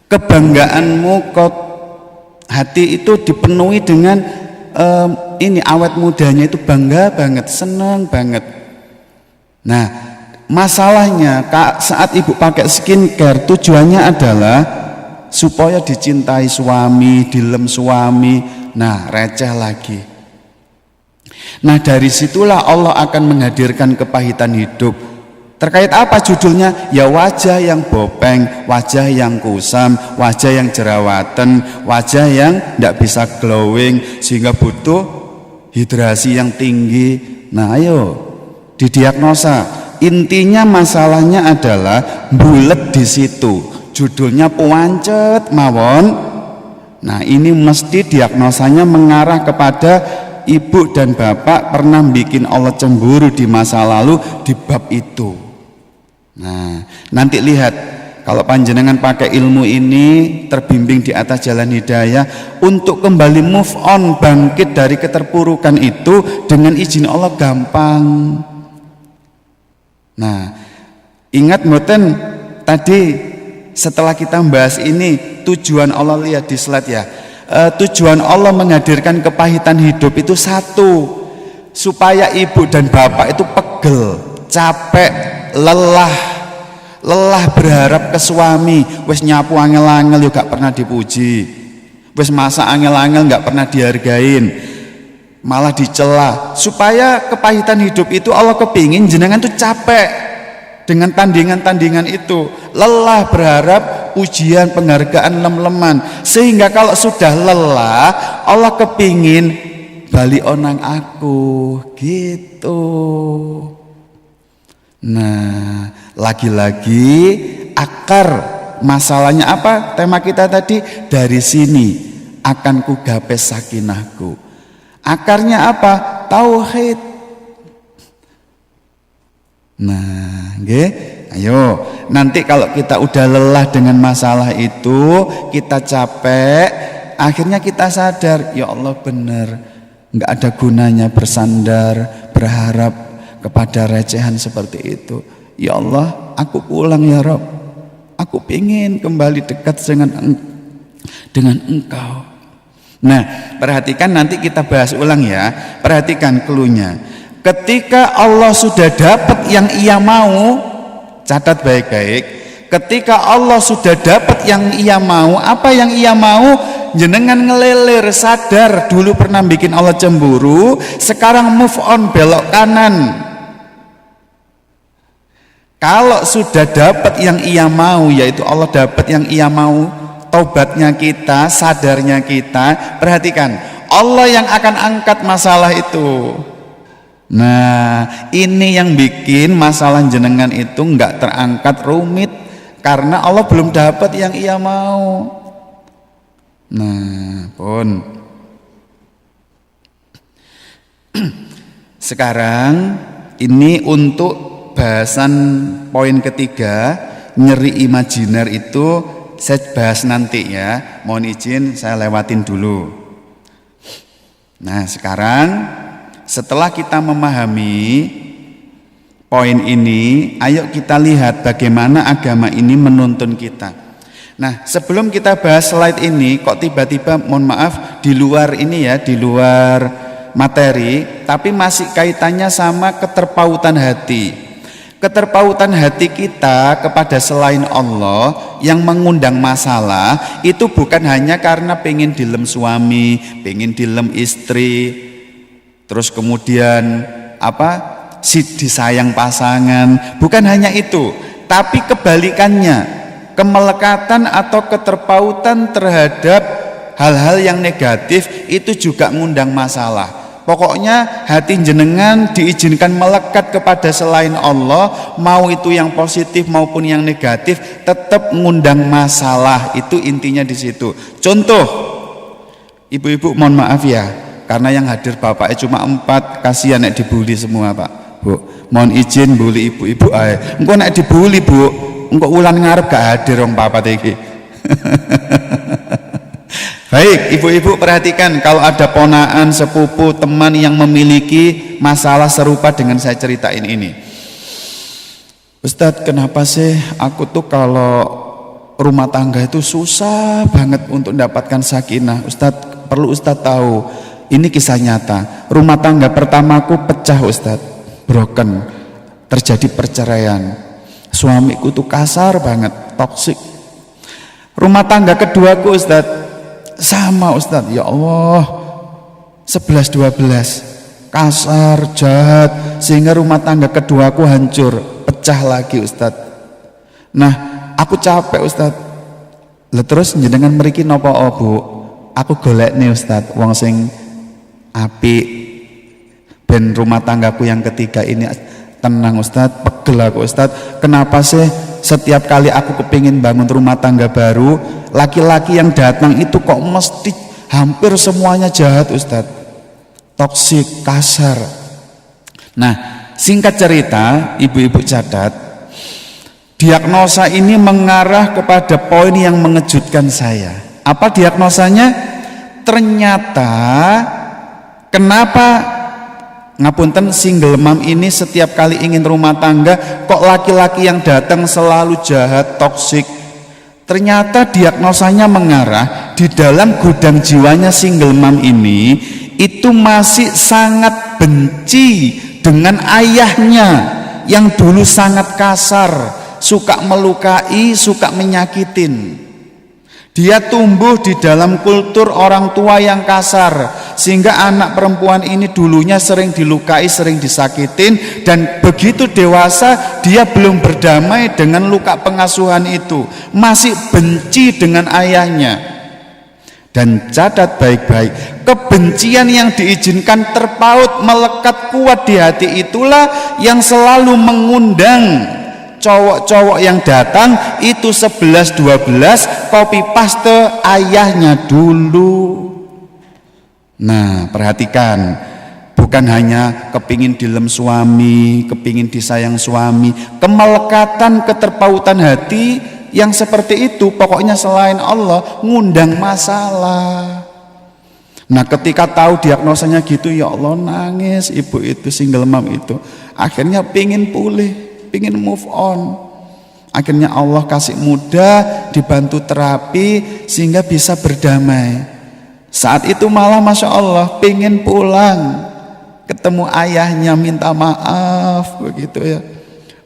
Kebanggaanmu kok hati itu dipenuhi dengan ini awet mudanya itu bangga banget, senang banget. Nah, masalahnya saat ibu pakai skincare tujuannya adalah supaya dicintai suami, dilem suami. Nah, receh lagi. Nah, dari situlah Allah akan menghadirkan kepahitan hidup. Terkait apa judulnya? Ya wajah yang bopeng, wajah yang kusam, wajah yang jerawatan, wajah yang tidak bisa glowing sehingga butuh hidrasi yang tinggi. Nah, ayo didiagnosa. Intinya masalahnya adalah bulet di situ. Judulnya puancet mawon. Nah, ini mesti diagnosanya mengarah kepada ibu dan bapak pernah bikin Allah cemburu di masa lalu di bab itu. Nah, nanti lihat kalau panjenengan pakai ilmu ini terbimbing di atas jalan hidayah untuk kembali move on, bangkit dari keterpurukan itu dengan izin Allah gampang. Nah, ingat mboten tadi setelah kita membahas ini tujuan Allah, lihat di slide ya. Tujuan Allah menghadirkan kepahitan hidup itu satu, supaya ibu dan bapak itu pegel, capek, lelah berharap ke suami. Wes nyapu angel-angel juga pernah dipuji, wes masak angel-angel nggak pernah dihargain, malah dicela. Supaya kepahitan hidup itu Allah kepingin jenengan tuh capek dengan tandingan-tandingan itu, lelah berharap ujian, penghargaan, lem-leman, sehingga kalau sudah lelah Allah kepingin bali onang aku gitu. Nah, lagi-lagi akar masalahnya apa? Tema kita tadi, dari sini akan kugape sakinahku. Akarnya apa? Tauhid. Nah, nggih, ayo nanti kalau kita udah lelah dengan masalah itu, kita capek, akhirnya kita sadar, ya Allah benar, nggak ada gunanya bersandar, berharap kepada recehan seperti itu. Ya Allah, aku pulang ya Rob, aku ingin kembali dekat dengan Engkau. Nah, perhatikan nanti kita bahas ulang ya. Perhatikan cluenya. Ketika Allah sudah dapat yang ia mau, catat baik-baik. Ketika Allah sudah dapat yang ia mau, apa yang ia mau? Jenengan ngeleler, sadar dulu pernah bikin Allah cemburu, sekarang move on, belok kanan. Kalau sudah dapat yang ia mau, yaitu Allah dapat yang ia mau, taubatnya kita, sadarnya kita, perhatikan, Allah yang akan angkat masalah itu. Nah, ini yang bikin masalah jenengan itu nggak terangkat, rumit, karena Allah belum dapat yang ia mau. Nah, pun sekarang ini untuk bahasan poin ketiga, nyeri imajiner itu saya bahas nanti ya. Mohon izin saya lewatin dulu. Nah, sekarang setelah kita memahami poin ini, ayo kita lihat bagaimana agama ini menuntun kita. Nah, sebelum kita bahas slide ini, kok tiba-tiba mohon maaf di luar ini ya, di luar materi, tapi masih kaitannya sama keterpautan hati. Keterpautan hati kita kepada selain Allah yang mengundang masalah itu bukan hanya karena pengen dilem suami, pengen dilem istri, terus kemudian disayang pasangan, bukan hanya itu, tapi kebalikannya, kemelekatan atau keterpautan terhadap hal-hal yang negatif itu juga ngundang masalah. Pokoknya hati jenengan diizinkan melekat kepada selain Allah, mau itu yang positif maupun yang negatif, tetap ngundang masalah. Itu intinya di situ. Contoh, ibu-ibu mohon maaf ya, karena yang hadir bapaknya cuma 4, kasihan nek dibully semua Pak Bu, mohon izin bully ibu-ibu ae. Engko nek dibully Bu, engko wulan ngarep gak hadir wong papat iki. Baik, ibu-ibu perhatikan, kalau ada ponaan, sepupu, teman yang memiliki masalah serupa dengan saya ceritain ini. Ustadz, kenapa sih aku tuh kalau rumah tangga itu susah banget untuk mendapatkan sakinah. Ustadz, perlu Ustadz tahu, ini kisah nyata. Rumah tangga pertamaku pecah Ustadz, broken, terjadi perceraian. Suamiku tuh kasar banget, toksik. Rumah tangga keduaku Ustadz, sama Ustadz, ya Allah, 11-12, kasar, jahat, sehingga rumah tangga keduaku hancur, pecah lagi Ustadz. Nah, aku capek Ustadz. Lah terus jenengan mriki napa Bu? Aku golekne Ustadz wong sing apik ben rumah tanggaku yang ketiga ini tenang Ustadz. Pegel aku Ustadz, kenapa sih setiap kali aku kepingin bangun rumah tangga baru, laki-laki yang datang itu kok mesti hampir semuanya jahat Ustadz, toksik, kasar. Nah, singkat cerita, ibu-ibu catat, diagnosa ini mengarah kepada poin yang mengejutkan saya. Apa diagnosanya? Ternyata kenapa ngapunten single mom ini setiap kali ingin rumah tangga kok laki-laki yang datang selalu jahat, toksik. Ternyata diagnosanya mengarah di dalam gudang jiwanya single mom ini itu masih sangat benci dengan ayahnya yang dulu sangat kasar, suka melukai, suka menyakitin. Dia tumbuh di dalam kultur orang tua yang kasar, sehingga anak perempuan ini dulunya sering dilukai, sering disakitin, dan begitu dewasa dia belum berdamai dengan luka pengasuhan itu, masih benci dengan ayahnya. Dan catat baik-baik, kebencian yang diizinkan terpaut melekat kuat di hati itulah yang selalu mengundang cowok-cowok yang datang itu 11-12 copy paste ayahnya dulu. Nah, perhatikan, bukan hanya kepingin dilem suami, kepingin disayang suami, kemelekatan keterpautan hati yang seperti itu pokoknya selain Allah ngundang masalah. Nah, ketika tahu diagnosanya gitu, ya Allah, nangis ibu itu, single mom itu. Akhirnya pingin pulih, pingin move on. Akhirnya Allah kasih mudah, dibantu terapi sehingga bisa berdamai. Saat itu malah Masya Allah pingin pulang, ketemu ayahnya, minta maaf begitu ya.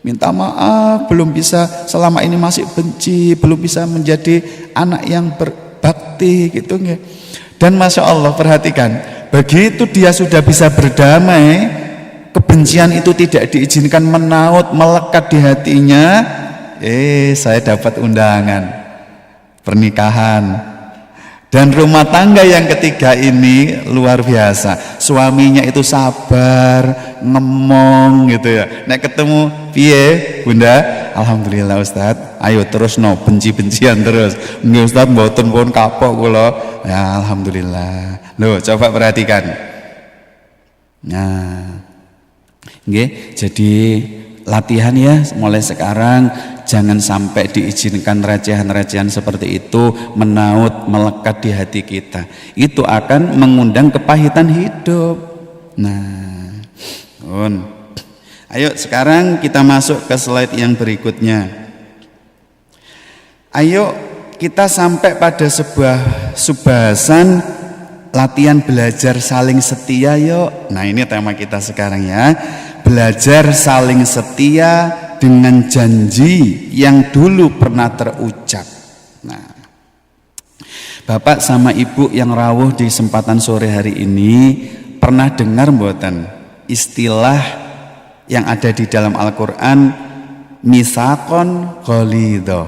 Minta maaf, belum bisa, selama ini masih benci, belum bisa menjadi anak yang berbakti gitu ya. Dan Masya Allah perhatikan, begitu dia sudah bisa berdamai, kebencian itu tidak diizinkan menaut, melekat di hatinya. Saya dapat undangan pernikahan. Dan rumah tangga yang ketiga ini luar biasa. Suaminya itu sabar, ngemong gitu ya. Nek ketemu, piye Bunda? Alhamdulillah Ustadz. Ayo terus no, benci-bencian terus. Nggih Ustadz, mboten pun kapok kula. Ya alhamdulillah. Loh, coba perhatikan. Nah, nggih, jadi latihan ya mulai sekarang, jangan sampai diizinkan recehan-recehan seperti itu menaut, melekat di hati kita. Itu akan mengundang kepahitan hidup. Nah, ayo sekarang kita masuk ke slide yang berikutnya. Ayo kita sampai pada sebuah subbahasan latihan belajar saling setia yuk. Nah, ini tema kita sekarang ya. Belajar saling setia dengan janji yang dulu pernah terucap. Nah, Bapak sama Ibu yang rawuh di kesempatan sore hari ini pernah dengar mboten istilah yang ada di dalam Al-Qur'an mitsaqon ghalidho?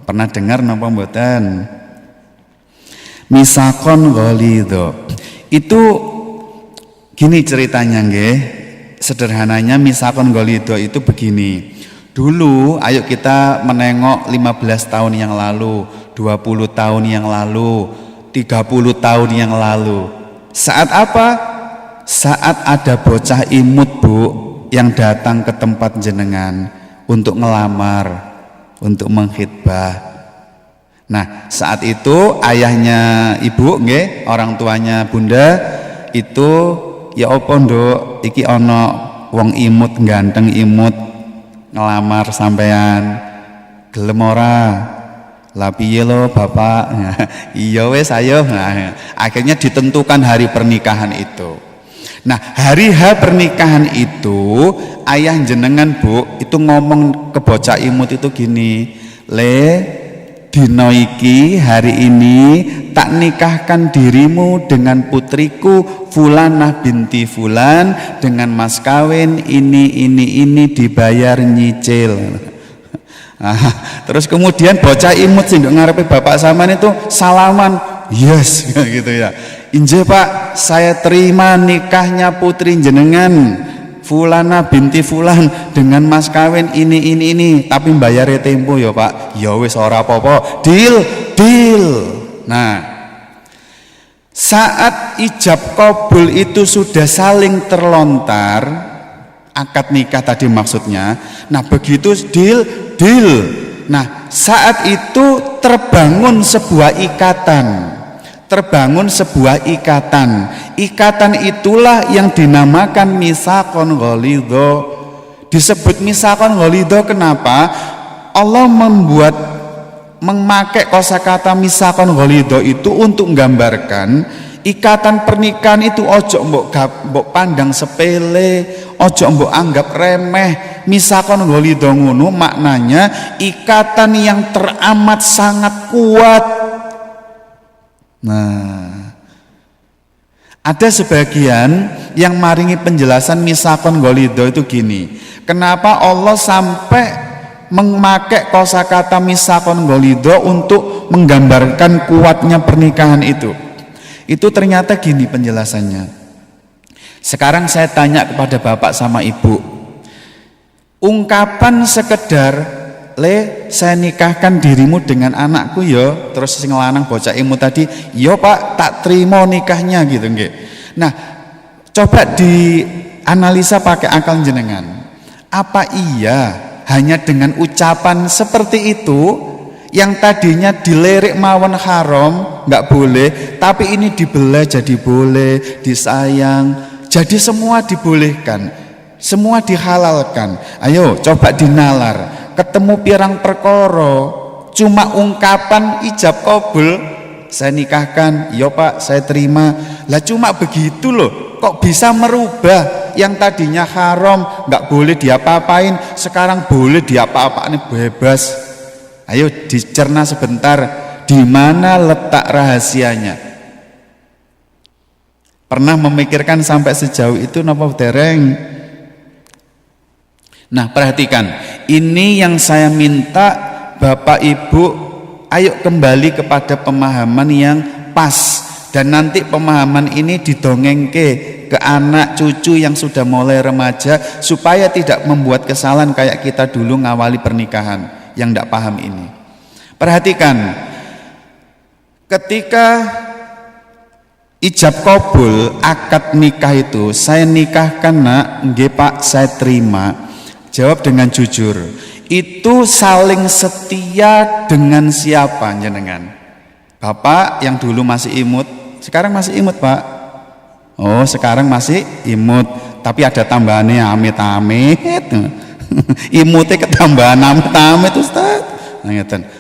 Pernah dengar napa mboten? Mitsaqon ghalidho. Itu gini ceritanya nggih. Sederhananya mitsaqon ghalidho itu begini. Dulu ayo kita menengok 15 tahun yang lalu, 20 tahun yang lalu, 30 tahun yang lalu. Saat apa? Saat ada bocah imut Bu yang datang ke tempat jenengan untuk ngelamar, untuk menghitbah. Nah, saat itu ayahnya Ibu nggih, orang tuanya Bunda itu ya opo nduk, iki ono wong imut, ganteng imut ngelamar sampean, gelem ora? Lah piye lo bapak? Iya wes ayo. Nah, akhirnya ditentukan hari pernikahan itu. Nah, hari H pernikahan itu ayah jenengan Bu itu ngomong ke bocah imut itu gini, "Le, dino iki hari ini tak nikahkan dirimu dengan putriku Fulanah binti Fulan dengan mas kawin ini dibayar nyicil." Nah, terus kemudian bocah imut sih ngarepe bapak sampean itu salaman, "Yes," gitu ya. "Inje Pak, saya terima nikahnya putri jenengan Fulana binti Fulan dengan mas kawin ini, tapi bayarnya tempo ya Pak." "Ya wis ora apa-apa, deal." Nah, saat ijab kabul itu sudah saling terlontar, akad nikah tadi maksudnya. Nah, begitu deal. Nah, saat itu terbangun sebuah ikatan. Ikatan itulah yang dinamakan mitsaqon ghalidho. Disebut mitsaqon ghalidho kenapa? Allah memakai kosakata mitsaqon ghalidho itu untuk menggambarkan ikatan pernikahan itu ojo mbok pandang sepele, ojo mbok anggap remeh. Mitsaqon ghalidho ngono maknanya ikatan yang teramat sangat kuat. Nah, ada sebagian yang maringi penjelasan mitsaqon ghalidho itu gini. Kenapa Allah sampai memakai kosakata mitsaqon ghalidho untuk menggambarkan kuatnya pernikahan itu? Itu ternyata gini penjelasannya. Sekarang saya tanya kepada bapak sama ibu, ungkapan sekedar "Le, saya nikahkan dirimu dengan anakku ya," terus sing lanang bocah imut tadi, "Yo Pak, tak terima nikahnya," gitu nggih. Nah, coba dianalisa pakai akal jenengan. Apa iya hanya dengan ucapan seperti itu yang tadinya dilirik mawon haram, nggak boleh, tapi ini dibelah jadi boleh, disayang, jadi semua dibolehkan, semua dihalalkan. Ayo coba dinalar, ketemu pirang perkara, cuma ungkapan ijab kabul, "Saya nikahkan, ya Pak, saya terima." Lah cuma begitu loh, kok bisa merubah yang tadinya haram, nggak boleh diapa-apain, sekarang boleh diapa-apain, bebas. Ayo dicerna sebentar, di mana letak rahasianya? Pernah memikirkan sampai sejauh itu napa dereng? Nah, perhatikan, ini yang saya minta Bapak Ibu, ayo kembali kepada pemahaman yang pas, dan nanti pemahaman ini didongengke ke anak cucu yang sudah mulai remaja supaya tidak membuat kesalahan kayak kita dulu ngawali pernikahan yang tidak paham ini. Perhatikan, ketika ijab kabul akad nikah itu, "Saya nikahkan nak," "Nggih Pak, saya terima." Jawab dengan jujur, itu saling setia dengan siapa jenengan? Bapak yang dulu masih imut, sekarang masih imut Pak? Oh, sekarang masih imut, tapi ada tambahannya amit-amit. Imutnya ketambahan amit-amit Ustaz. Nah,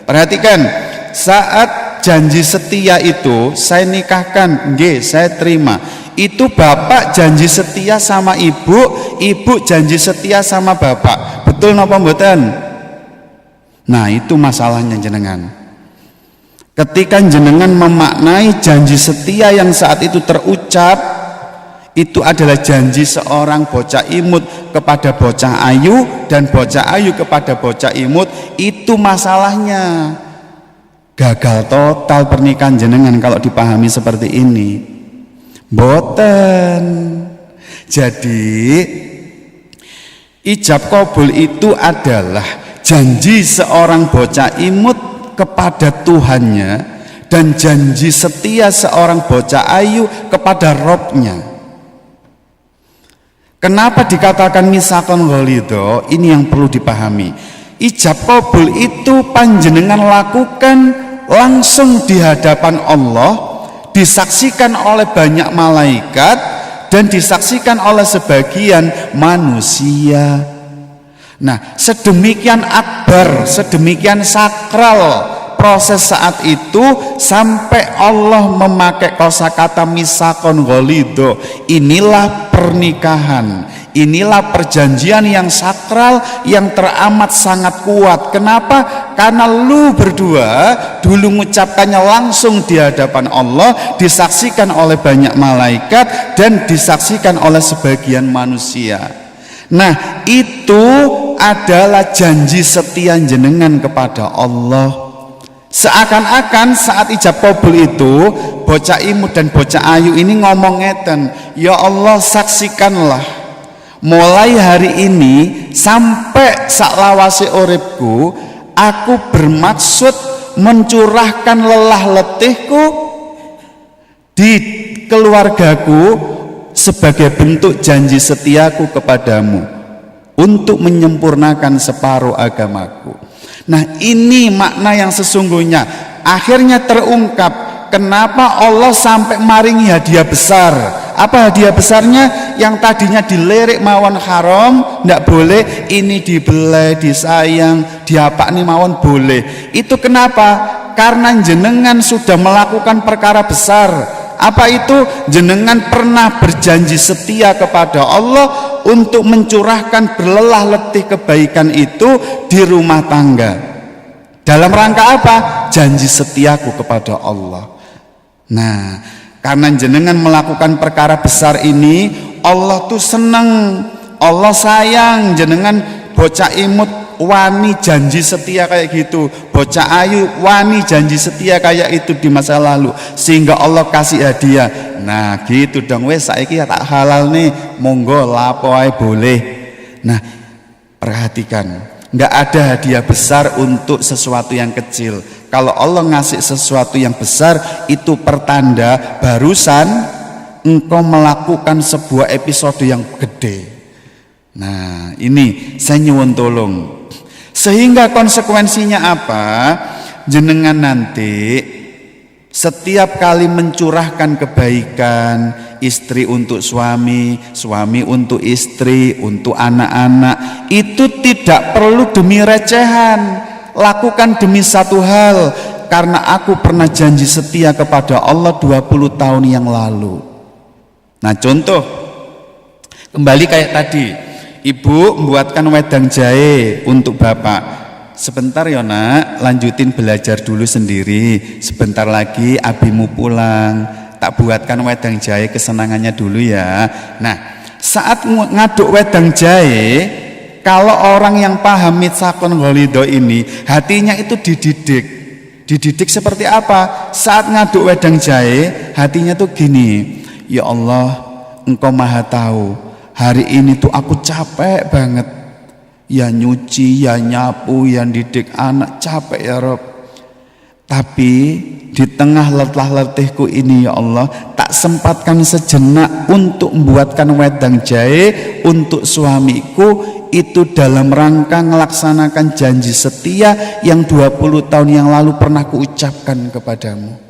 perhatikan, saat janji setia itu, "Saya nikahkan," "Nggih, saya terima." Itu bapak janji setia sama ibu, ibu janji setia sama bapak. Betul napa mboten? Nah, itu masalahnya jenengan. Ketika jenengan memaknai janji setia yang saat itu terucap, itu adalah janji seorang bocah imut kepada bocah ayu dan bocah ayu kepada bocah imut, itu masalahnya. Gagal total pernikahan jenengan kalau dipahami seperti ini. Boten. Jadi ijab kabul itu adalah janji seorang bocah imut kepada Tuhannya dan janji setia seorang bocah ayu kepada Robnya. Kenapa dikatakan mitsaqon ghalidho? Ini yang perlu dipahami. Ijab kabul itu panjenengan lakukan langsung di hadapan Allah, disaksikan oleh banyak malaikat dan disaksikan oleh sebagian manusia. Nah, sedemikian akbar, sedemikian sakral proses saat itu sampai Allah memakai kosakata misakon ghalidho. Inilah pernikahan, inilah perjanjian yang sakral, yang teramat sangat kuat. Kenapa? Karena lu berdua dulu mengucapkannya langsung di hadapan Allah, disaksikan oleh banyak malaikat dan disaksikan oleh sebagian manusia. Nah, itu adalah janji setia jenengan kepada Allah. Seakan-akan saat ijab kabul itu bocah imut dan bocah ayu ini ngomong ngeten, ya Allah, saksikanlah mulai hari ini sampai saklawase uripku, aku bermaksud mencurahkan lelah letihku di keluargaku sebagai bentuk janji setiaku kepadamu untuk menyempurnakan separuh agamaku. Nah, ini makna yang sesungguhnya. Akhirnya terungkap kenapa Allah sampai maringi hadiah besar. Apa hadiah besarnya? Yang tadinya dilirik mawon haram, ndak boleh, ini dibelai, disayang, diapakni mawon boleh. Itu kenapa? Karena jenengan sudah melakukan perkara besar. Apa itu? Jenengan pernah berjanji setia kepada Allah untuk mencurahkan berlelah letih kebaikan itu di rumah tangga. Dalam rangka apa? Janji setiaku kepada Allah. Nah, karena jenengan melakukan perkara besar ini, Allah tuh senang, Allah sayang jenengan bocah imut wani janji setia kayak gitu, bocah ayu wani janji setia kayak itu di masa lalu, sehingga Allah kasih hadiah. Nah gitu dong, wes saiki ya tak halal nih, monggo lapo ae boleh. Nah perhatikan, nggak ada hadiah besar untuk sesuatu yang kecil. Kalau Allah ngasih sesuatu yang besar, itu pertanda barusan engkau melakukan sebuah episode yang gede. Nah ini saya nyuwun tolong, sehingga konsekuensinya apa? Jenengan nanti setiap kali mencurahkan kebaikan, istri untuk suami, suami untuk istri, untuk anak-anak, itu tidak perlu demi recehan, lakukan demi satu hal, karena aku pernah janji setia kepada Allah 20 tahun yang lalu. Nah contoh, kembali kayak tadi, ibu membuatkan wedang jahe untuk bapak. Sebentar ya nak, lanjutin belajar dulu sendiri. Sebentar lagi abimu pulang, tak buatkan wedang jahe kesenangannya dulu ya. Nah saat ngaduk wedang jahe, kalau orang yang paham mitsaqun ghalidho ini, hatinya itu dididik. Dididik seperti apa? Saat ngaduk wedang jahe, hatinya tuh gini, ya Allah, Engkau maha tahu, hari ini tuh aku capek banget, ya nyuci, ya nyapu, ya didik anak, capek ya Rob. Tapi di tengah letlah letihku ini ya Allah, tak sempatkan sejenak untuk membuatkan wedang jahe untuk suamiku, itu dalam rangka melaksanakan janji setia yang 20 tahun yang lalu pernah kuucapkan kepadamu.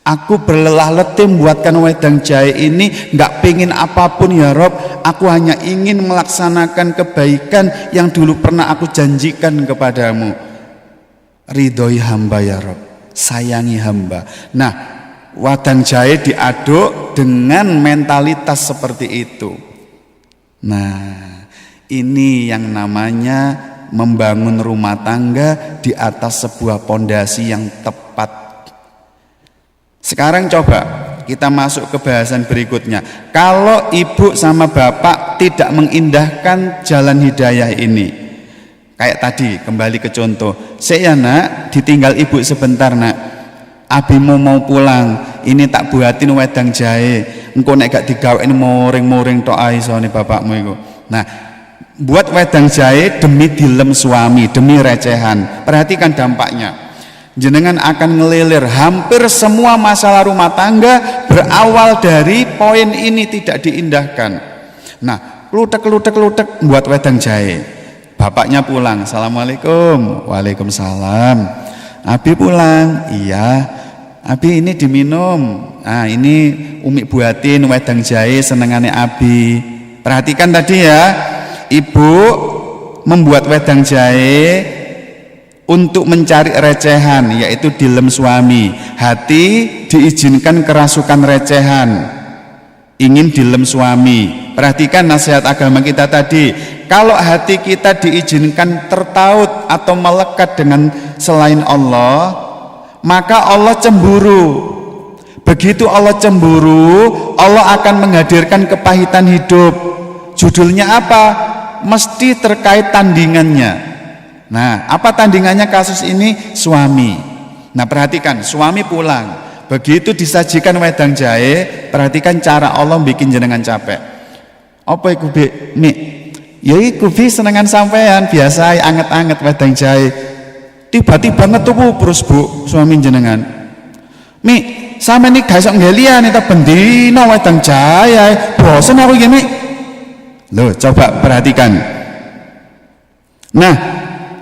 Aku berlelah letih membuatkan wedang jahe ini, gak pengen apapun ya Rob, aku hanya ingin melaksanakan kebaikan yang dulu pernah aku janjikan kepadamu. Ridhoi hamba ya Rob, sayangi hamba. Nah wedang jahe diaduk dengan mentalitas seperti itu. Nah ini yang namanya membangun rumah tangga di atas sebuah pondasi yang tepat. Sekarang coba kita masuk ke bahasan berikutnya. Kalau ibu sama bapak tidak mengindahkan jalan hidayah ini, kayak tadi, kembali ke contoh, saya nak ditinggal ibu sebentar nak, abimu mau pulang, ini tak buatin wedang jahe, engkau nek gak digawein moring-moring tok ae sone bapakmu iku. Nah buat wedang jahe demi dilem suami, demi recehan. Perhatikan dampaknya, jenengan akan ngelilir hampir semua masalah rumah tangga berawal dari poin ini tidak diindahkan. Nah kelutek buat wedang jahe, bapaknya pulang, assalamualaikum, waalaikumsalam. Abi pulang, iya Abi ini diminum, nah ini Umi buatin wedang jahe senengane Abi. Perhatikan tadi ya, ibu membuat wedang jahe untuk mencari recehan, yaitu dilem suami. Hati diizinkan kerasukan recehan, ingin dilem suami. Perhatikan nasihat agama kita tadi. Kalau hati kita diizinkan tertaut atau melekat dengan selain Allah, maka Allah cemburu. Begitu Allah cemburu, Allah akan menghadirkan kepahitan hidup. Judulnya apa? Mesti terkait tandingannya. Nah, apa tandingannya kasus ini? Suami. Nah, perhatikan, suami pulang. Begitu disajikan wedang jahe, perhatikan cara Allah bikin jenengan capek. Apa iku Bi? Mik. Ya iku Bi senengan sampean, biasa anget-anget wedang jahe. Tiba-tiba ngetuku terus Bu, suami jenengan. Mik, sampe nih gak iso nggelian ta bendina wedang jahe. Bosen aku iki, Mik. Loh, coba perhatikan. Nah,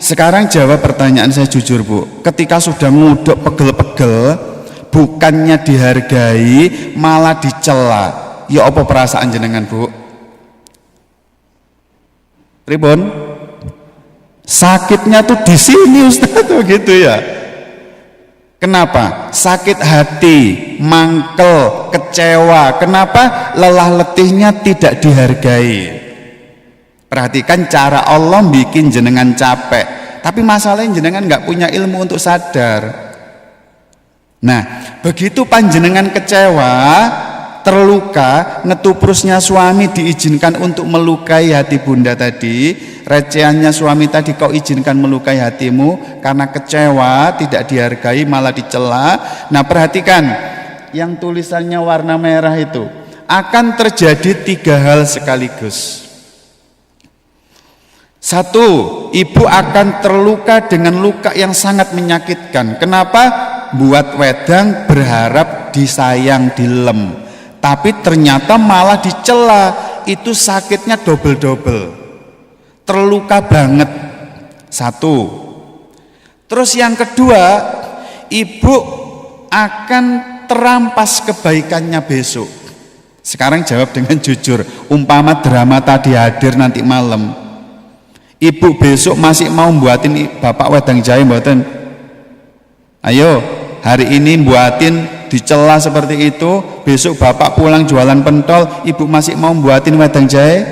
sekarang jawab pertanyaan saya jujur Bu. Ketika sudah nguduk pegel-pegel, bukannya dihargai malah dicela, ya apa perasaan jenengan Bu? Ribon? Sakitnya tuh di sini Ustaz tuh gitu ya. Kenapa? Sakit hati, mangkel, kecewa. Kenapa? Lelah letihnya tidak dihargai. Perhatikan cara Allah bikin jenengan capek, tapi masalahnya jenengan nggak punya ilmu untuk sadar. Nah, begitu panjenengan kecewa, terluka, ngetuprusnya suami diizinkan untuk melukai hati bunda tadi, recehannya suami tadi kau izinkan melukai hatimu karena kecewa, tidak dihargai malah dicela. Nah, perhatikan yang tulisannya warna merah itu, akan terjadi 3 hal sekaligus. 1, ibu akan terluka dengan luka yang sangat menyakitkan. Kenapa? Buat wedang berharap disayang, dilem, tapi ternyata malah dicela. Itu sakitnya double-double, terluka banget. 1. Terus yang kedua, ibu akan terampas kebaikannya besok. Sekarang jawab dengan jujur, umpama drama tadi hadir nanti malam, ibu besok masih mau buatin bapak wedang jahe mboten? Ayo, hari ini buatin, dicela seperti itu, besok bapak pulang jualan pentol, ibu masih mau buatin wedang jahe?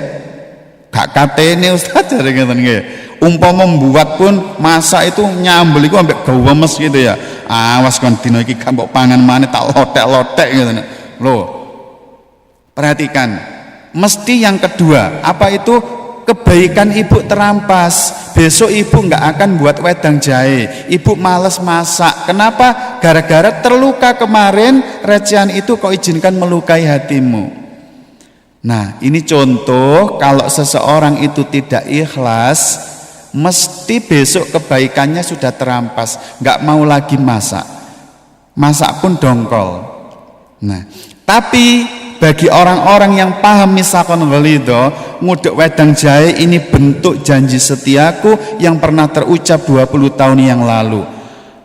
Gak katene Ustaz jare ngeten nggih. Umpama membuat pun masak itu nyambel iku ambek gawemes gitu ya. Awas kon dina iki gak mbok pangan maneh tak lotek-lotek gitu. Loh. Perhatikan, mesti yang kedua, apa itu? Kebaikan ibu terampas. Besok ibu nggak akan buat wedang jahe, ibu males masak. Kenapa? Gara-gara terluka kemarin, recehan itu kau izinkan melukai hatimu. Nah, ini contoh kalau seseorang itu tidak ikhlas, mesti besok kebaikannya sudah terampas, nggak mau lagi masak, masak pun dongkol. Nah, tapi bagi orang-orang yang paham misakon ghalidho, nguduk wedang jahe ini bentuk janji setiaku yang pernah terucap 20 tahun yang lalu.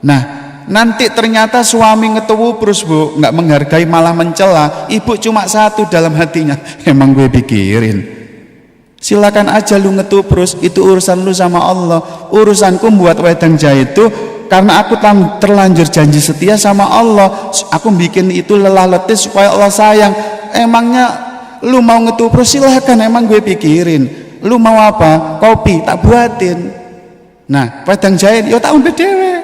Nah, nanti ternyata suami ngetuwu terus Bu, nggak menghargai malah mencela, ibu cuma satu dalam hatinya, emang gue pikirin. Silakan aja lu ngetuprus, itu urusan lu sama Allah. Urusanku buat wedang jahe itu karena aku terlanjur janji setia sama Allah. Aku bikin itu lelah letih supaya Allah sayang. Emangnya lu mau ngetuprus, silahkan, emang gue pikirin. Lu mau apa? Kopi tak buatin. Nah, wedang jahe yo tak umbe dhewe.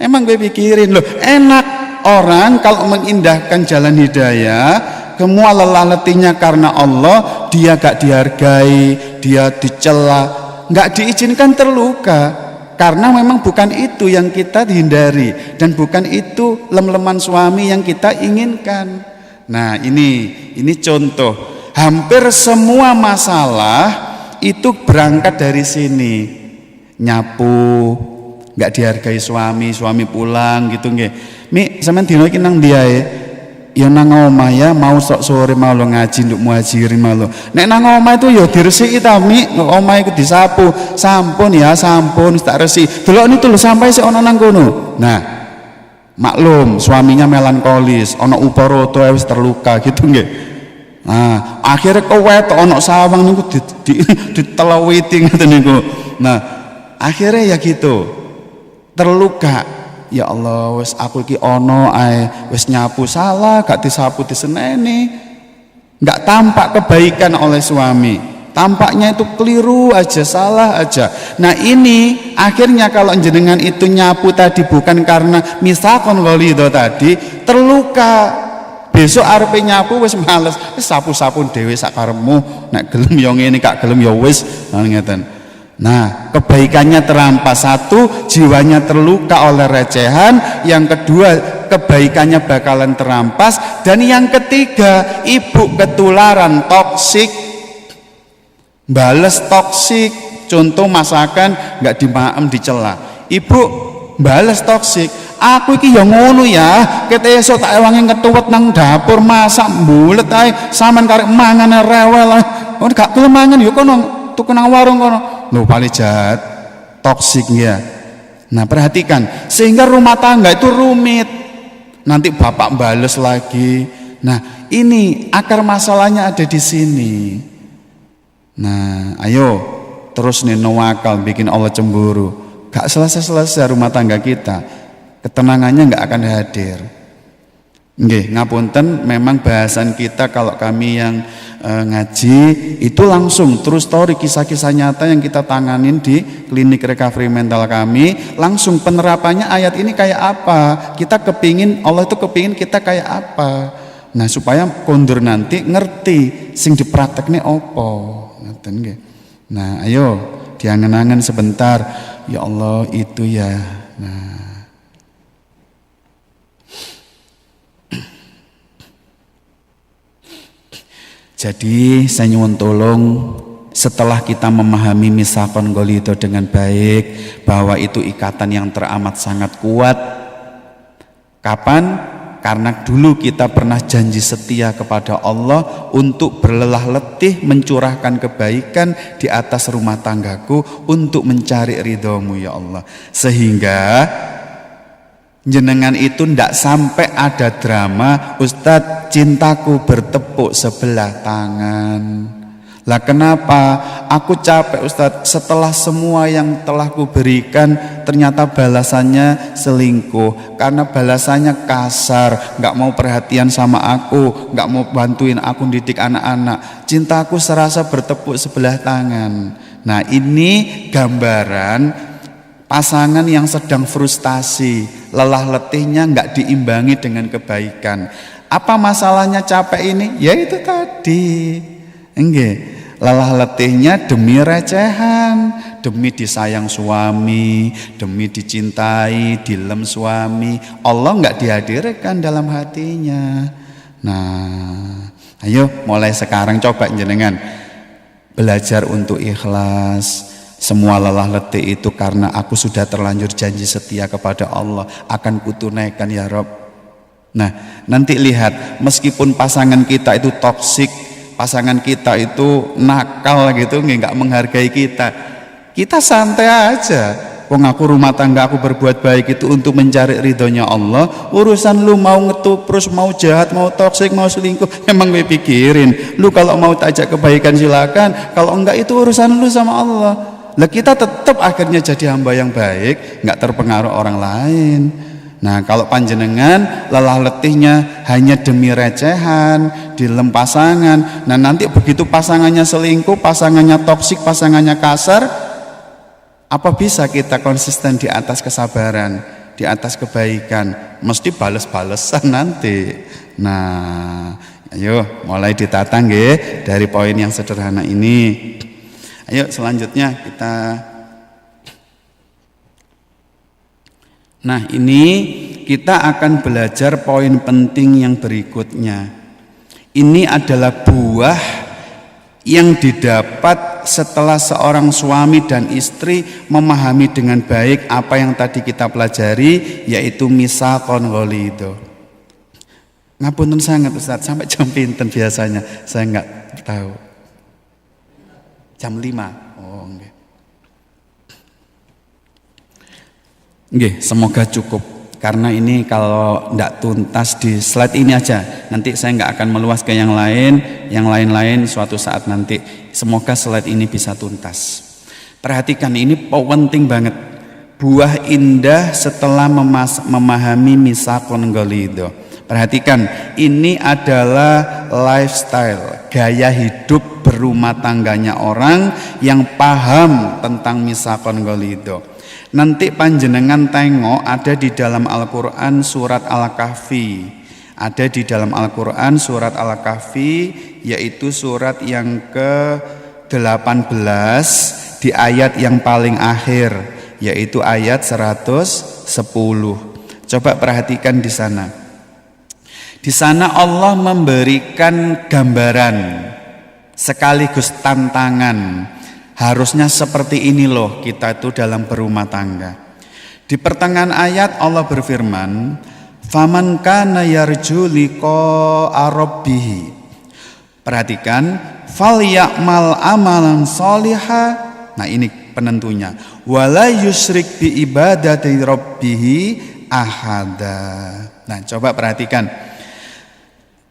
Emang gue pikirin. Loh, enak orang kalau mengindahkan jalan hidayah, semua lelah letihnya karena Allah, dia gak dihargai, dia dicela, gak diizinkan terluka. Karena memang bukan itu yang kita hindari, dan bukan itu lem-leman suami yang kita inginkan. Nah, ini contoh. Hampir semua masalah itu berangkat dari sini. Nyapu, nggak dihargai suami pulang gitu nggih. Mi sampean dino iki nang diae? Ya nang omah ya, mau sok sore mau lo ngaji nduk muhajiri mau lo. Nek nang omah itu ya diresiki ta Mi, omah iku disapu. Sampun ya, sampun tak resiki. Delok niku lho sampai sik ana nang kono. Nah, maklum suaminya melankolis, ono uporoto wis terluka gitu nggih. Nah, akhirnya kewet ono sawang niku ditelawiti ngoten niku. Nah, Akhirnya ya gitu, terluka. Ya Allah, wis aku iki ono ae, wis nyapu salah, gak disapu diseneni. Gak tampak kebaikan oleh suami. Tampaknya itu keliru aja, salah aja. Nah ini akhirnya kalau jenengan itu nyapu tadi bukan karena misakon ghalidho tadi, terluka. Besok arepe nyapu wis males, wis sapu-sapu dhewe sak karepmu, nek gelem ya ngene, gak gelem ya wis, ngeten. Nah, kebaikannya terampas. Satu, jiwanya terluka oleh recehan. Yang kedua, kebaikannya bakalan terampas. Dan yang ketiga, ibu ketularan toksik, bales toksik. Contoh masakan nggak dimaem dicela, ibu bales toksik. Aku iki ya ngono ya, ket esuk tak ewangi ketuwet nang dapur masak mbulet ae, sampean karek mangane rewel ae. Oh gak gelem mangan ya kono tuku nang warung kono. Lho paling jahat, toksik ya. Nah perhatikan, sehingga rumah tangga itu rumit. Nanti bapak bales lagi. Nah ini akar masalahnya ada di sini. Nah ayo terus nih nawakal bikin Allah cemburu. Gak selesai-selesai rumah tangga kita. Ketenangannya nggak akan hadir. Nggih, ngapunten, memang bahasan kita kalau kami yang ngaji itu langsung terus story kisah-kisah nyata yang kita tanganin di klinik recovery mental kami, langsung penerapannya ayat ini kayak apa, kita kepingin, Allah itu kepingin kita kayak apa. Nah supaya kondur nanti ngerti sing dipraktekne opo, ngoten nggih. Nah ayo diangen-angen sebentar, ya Allah itu ya. Nah jadi saya nyuwun tolong, setelah kita memahami misakon ghalidho dengan baik, bahwa itu ikatan yang teramat sangat kuat. Kapan? Karena dulu kita pernah janji setia kepada Allah untuk berlelah letih mencurahkan kebaikan di atas rumah tanggaku untuk mencari ridhomu ya Allah. Sehingga jenengan itu ndak sampai ada drama, Ustadz cintaku bertepuk sebelah tangan. Lah kenapa? Aku capek Ustadz, setelah semua yang telah kuberikan ternyata balasannya selingkuh. Karena balasannya kasar, gak mau perhatian sama aku, gak mau bantuin aku didik anak-anak. Cintaku serasa bertepuk sebelah tangan. Nah ini gambaran pasangan yang sedang frustasi, lelah letihnya nggak diimbangi dengan kebaikan. Apa masalahnya capek ini? Ya itu tadi, enggak, lelah letihnya demi recehan, demi disayang suami, demi dicintai, dilem suami. Allah nggak dihadirkan dalam hatinya. Nah, ayo mulai sekarang coba jenengan belajar untuk ikhlas. Semua lelah letih itu karena aku sudah terlanjur janji setia kepada Allah, akan kutunaikan ya Rob. Nah nanti lihat, meskipun pasangan kita itu toksik, pasangan kita itu nakal gitu, nggak menghargai kita, kita santai aja. Wong aku rumah tangga aku berbuat baik itu untuk mencari ridhonya Allah. Urusan lu mau ngetuprus, mau jahat, mau toksik, mau selingkuh, emang gue pikirin. Lu kalau mau tajak kebaikan silakan, kalau enggak itu urusan lu sama Allah. Lah kita tetap akhirnya jadi hamba yang baik, nggak terpengaruh orang lain. Nah kalau panjenengan lelah letihnya hanya demi recehan, dilem pasangan, nah nanti begitu pasangannya selingkuh, pasangannya toksik, pasangannya kasar, apa bisa kita konsisten di atas kesabaran, di atas kebaikan? Mesti bales-balesan nanti. Nah ayo mulai ditata nggih dari poin yang sederhana ini. Ayo selanjutnya kita. Nah ini kita akan belajar poin penting yang berikutnya. Ini adalah buah yang didapat setelah seorang suami dan istri memahami dengan baik apa yang tadi kita pelajari, yaitu misakon ghalidho. Ngapunten sangat Ustaz, sampai jam pinten biasanya? Saya nggak tahu. Jam 5. Oh nggih. Nggih, semoga cukup. Karena ini kalau tidak tuntas di slide ini aja, nanti saya nggak akan meluas ke yang lain-lain suatu saat nanti. Semoga slide ini bisa tuntas. Perhatikan, ini penting banget. Buah indah setelah memahami misaqon ghalidho. Perhatikan, ini adalah lifestyle, gaya hidup berumah tangganya orang yang paham tentang misaqon ghalidho. Nanti panjenengan tengok ada di dalam Al-Quran surat Al-Kahfi. Ada di dalam Al-Quran surat Al-Kahfi, yaitu surat yang ke-18 di ayat yang paling akhir, yaitu ayat 110. Coba perhatikan di sana. Di sana Allah memberikan gambaran sekaligus tantangan. Harusnya seperti ini loh kita itu dalam berumah tangga. Di pertengahan ayat Allah berfirman, "Faman kana yarju liqa'a rabbih." Perhatikan, "Falyamal amalan sholiha." Nah, ini penentunya. "Wala yusyrik bi ibadati rabbih ahada." Nah, coba perhatikan.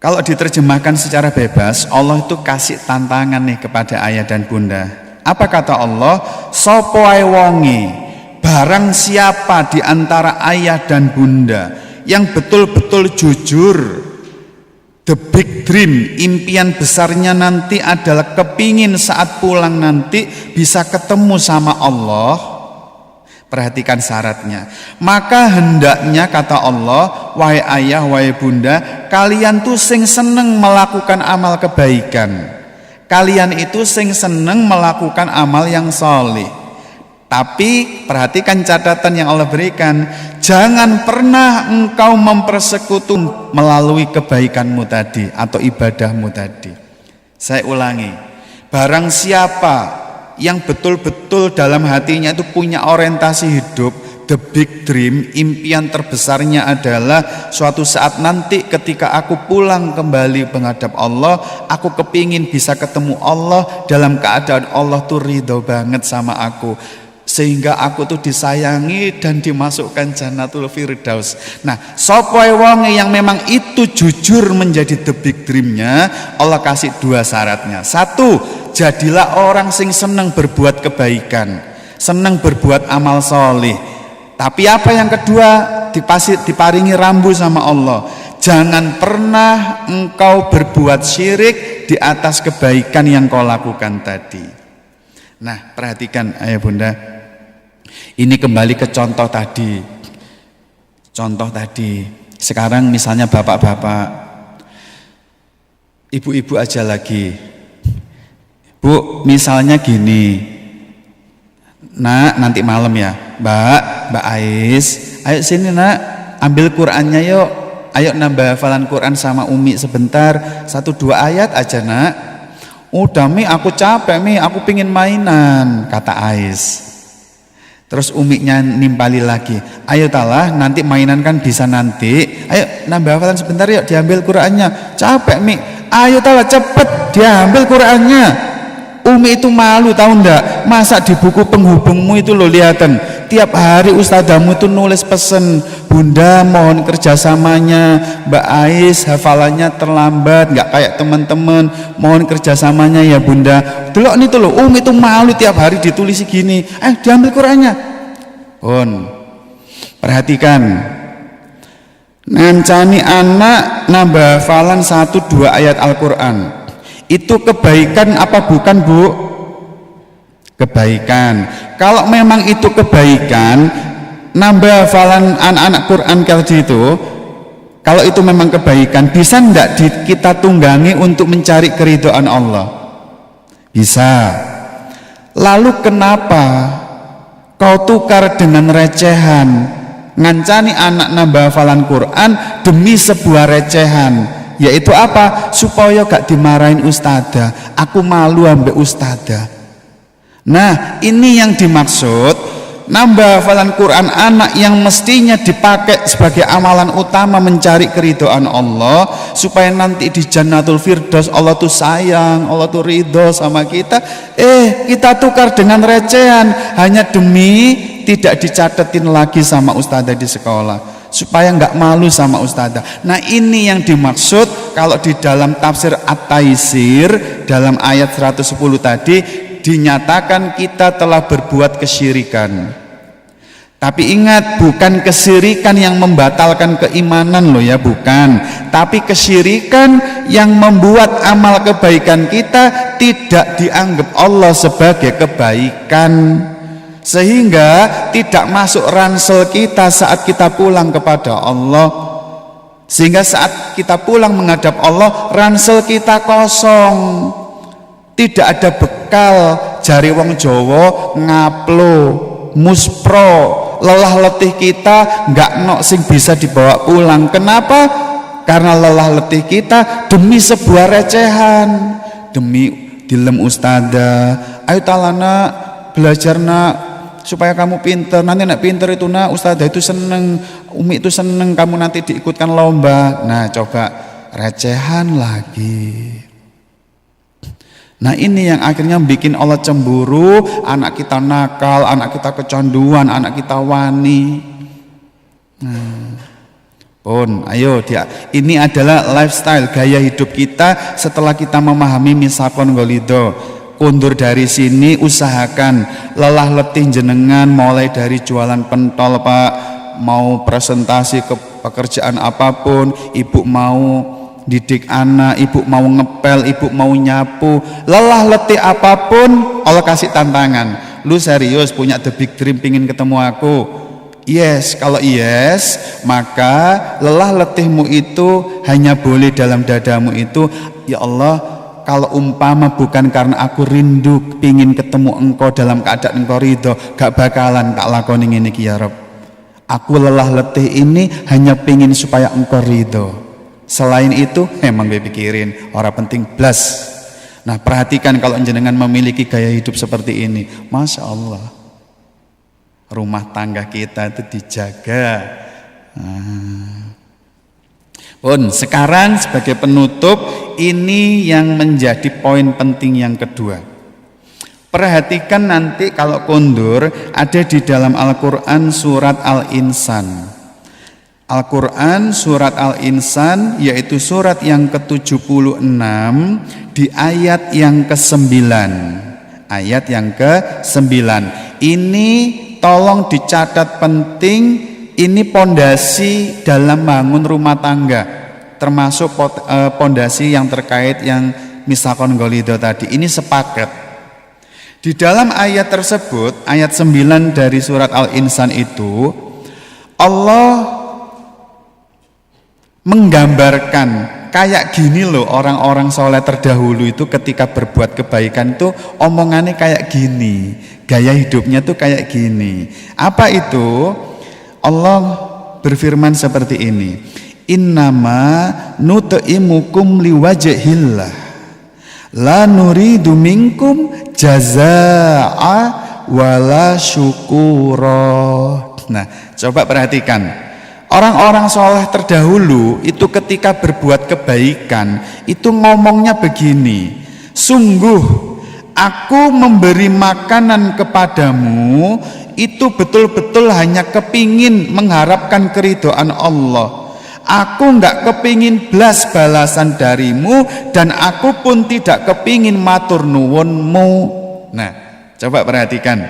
Kalau diterjemahkan secara bebas, Allah itu kasih tantangan nih kepada ayah dan bunda. Apa kata Allah? Sopo ae wonge, barang siapa di antara ayah dan bunda yang betul-betul jujur, the big dream, impian besarnya nanti adalah kepingin saat pulang nanti bisa ketemu sama Allah. Perhatikan syaratnya. Maka hendaknya, kata Allah, wahai ayah, wahai bunda, kalian tuh sing seneng melakukan amal kebaikan. Kalian itu sing seneng melakukan amal yang soleh. Tapi perhatikan catatan yang Allah berikan, jangan pernah engkau mempersekutu melalui kebaikanmu tadi atau ibadahmu tadi. Saya ulangi, barang siapa yang betul-betul dalam hatinya itu punya orientasi hidup, the big dream, impian terbesarnya adalah suatu saat nanti ketika aku pulang kembali menghadap Allah, aku kepingin bisa ketemu Allah dalam keadaan Allah tuh ridho banget sama aku, sehingga aku tuh disayangi dan dimasukkan Jannatul Firdaus. Nah, sapa wong yang memang itu jujur menjadi the big dreamnya, Allah kasih dua syaratnya. Satu, jadilah orang sing senang berbuat kebaikan, senang berbuat amal soleh. Tapi apa yang kedua, diparingi rambu sama Allah. Jangan pernah engkau berbuat syirik di atas kebaikan yang kau lakukan tadi. Nah, perhatikan ayah bunda. Ini kembali ke contoh tadi. Contoh tadi. Sekarang misalnya bapak-bapak, ibu-ibu aja lagi. Bu, misalnya gini. Nak, nanti malam ya, Mbak Ais, ayo sini nak, ambil Qurannya yuk. Ayo nambah hafalan Quran sama Umi sebentar, 1-2 ayat aja nak. Udah Mi, aku capek Mi, aku pingin mainan, kata Ais. Terus Uminya nimpali lagi, ayo talah, nanti mainan kan bisa nanti. Ayo nambah hafalan sebentar yuk, diambil Qurannya. Capek Mi, ayo talah cepet, diambil Qurannya. Umi itu malu, tahu ndak? Masa di buku penghubungmu itu lo lihatan tiap hari ustadzamu itu nulis pesen, bunda mohon kerjasamanya, Mbak Ais hafalannya terlambat, nggak kayak teman-teman, mohon kerjasamanya ya bunda. Delok nih tuh lo, Umi itu malu tiap hari ditulis gini, diambil Qurannya. Pun perhatikan, ngancani anak nambah hafalan 1-2 ayat Al-Quran. Itu kebaikan apa bukan Bu? Kebaikan. Kalau memang itu kebaikan, nambah hafalan anak-anak Quran tadi itu, kalau itu memang kebaikan, bisa enggak kita tunggangi untuk mencari keridhaan Allah? Bisa. Lalu kenapa kau tukar dengan recehan? Ngancani anak nambah hafalan Quran demi sebuah recehan, yaitu apa? Supaya gak dimarahin ustadzah, aku malu ambek ustadzah. Nah, ini yang dimaksud nambah hafalan Quran anak yang mestinya dipakai sebagai amalan utama mencari keridhaan Allah, supaya nanti di Jannatul Firdaus Allah tuh sayang, Allah tuh ridho sama kita. Kita tukar dengan recehan hanya demi tidak dicatetin lagi sama ustadzah di sekolah, supaya nggak malu sama ustadzah. Nah, ini yang dimaksud kalau di dalam tafsir At-Taisir dalam ayat 110 tadi, dinyatakan kita telah berbuat kesyirikan. Tapi ingat, bukan kesyirikan yang membatalkan keimanan loh ya, bukan. Tapi kesyirikan yang membuat amal kebaikan kita tidak dianggap Allah sebagai kebaikan, sehingga tidak masuk ransel kita saat kita pulang kepada Allah. Sehingga saat kita pulang menghadap Allah, ransel kita kosong, tidak ada bekal. Jari wong Jawa ngaplo muspro, lelah letih kita nggak nok sing bisa dibawa pulang. Kenapa? Karena lelah letih kita demi sebuah recehan, demi dilem ustadzah, ayo talana belajar nak supaya kamu pinter, nanti nak pinter itu nak ustadzah itu seneng, umi itu seneng kamu nanti diikutkan lomba. Nah coba, recehan lagi. Nah ini yang akhirnya bikin Allah cemburu, anak kita nakal, anak kita kecanduan, anak kita wani. Ayo dia, ini adalah lifestyle, gaya hidup kita setelah kita memahami misakon golido. Kundur dari sini, usahakan lelah letih jenengan mulai dari jualan pentol Pak, mau presentasi ke pekerjaan apapun, ibu mau didik anak, ibu mau ngepel, ibu mau nyapu, lelah letih apapun Allah kasih tantangan. Lu serius punya the big dream pingin ketemu aku? Yes, kalau yes, maka lelah letihmu itu hanya boleh dalam dadamu itu, ya Allah, kalau umpama bukan karena aku rindu pingin ketemu engkau dalam keadaan engkau ridho, gak bakalan tak lakoni ngene iki ya Rob. Aku lelah letih ini hanya pingin supaya engkau ridho. Selain itu memang gue pikirin orang penting blas. Nah perhatikan kalau jenengan memiliki gaya hidup seperti ini, Masya Allah, rumah tangga kita itu dijaga. Sekarang sebagai penutup, ini yang menjadi poin penting yang kedua. Perhatikan nanti kalau kundur ada di dalam Al-Quran surat Al-Insan. Al-Quran surat Al-Insan yaitu surat yang ke-76 di ayat yang ke-9. Ayat yang ke-9. Ini tolong dicatat penting, ini pondasi dalam bangun rumah tangga, termasuk pondasi yang terkait yang misakon golido tadi. Ini sepaket. Di dalam ayat tersebut, ayat 9 dari surat Al-Insan itu, Allah menggambarkan kayak gini loh, orang-orang soleh terdahulu itu ketika berbuat kebaikan tuh omongannya kayak gini, gaya hidupnya tuh kayak gini. Apa itu? Allah berfirman seperti ini, innama nut'imukum liwajhillah la nuridu minkum jazaa'a wala syukura. Nah coba perhatikan, orang-orang soleh terdahulu itu ketika berbuat kebaikan itu ngomongnya begini, sungguh aku memberi makanan kepadamu itu betul-betul hanya kepingin mengharapkan keridhaan Allah. Aku enggak kepingin belas balasan darimu, dan aku pun tidak kepingin matur nuwunmu. Nah coba perhatikan,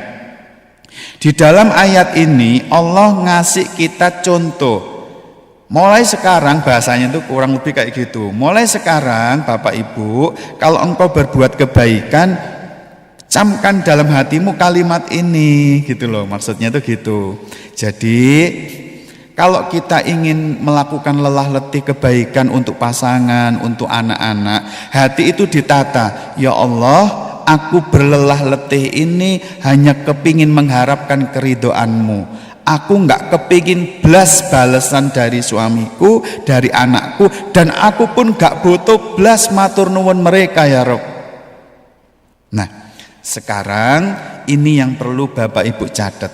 di dalam ayat ini Allah ngasih kita contoh. Mulai sekarang, bahasanya itu kurang lebih kayak gitu. Mulai sekarang Bapak Ibu, kalau engkau berbuat kebaikan, camkan dalam hatimu kalimat ini, gitu loh. Maksudnya itu gitu. Jadi kalau kita ingin melakukan lelah letih kebaikan untuk pasangan, untuk anak-anak, hati itu ditata. Ya Allah, aku berlelah letih ini hanya kepingin mengharapkan keridhoanmu. Aku enggak kepingin belas balasan dari suamiku, dari anakku, dan aku pun enggak butuh belas matur nuwun mereka ya Rob. Nah sekarang ini yang perlu Bapak Ibu catat.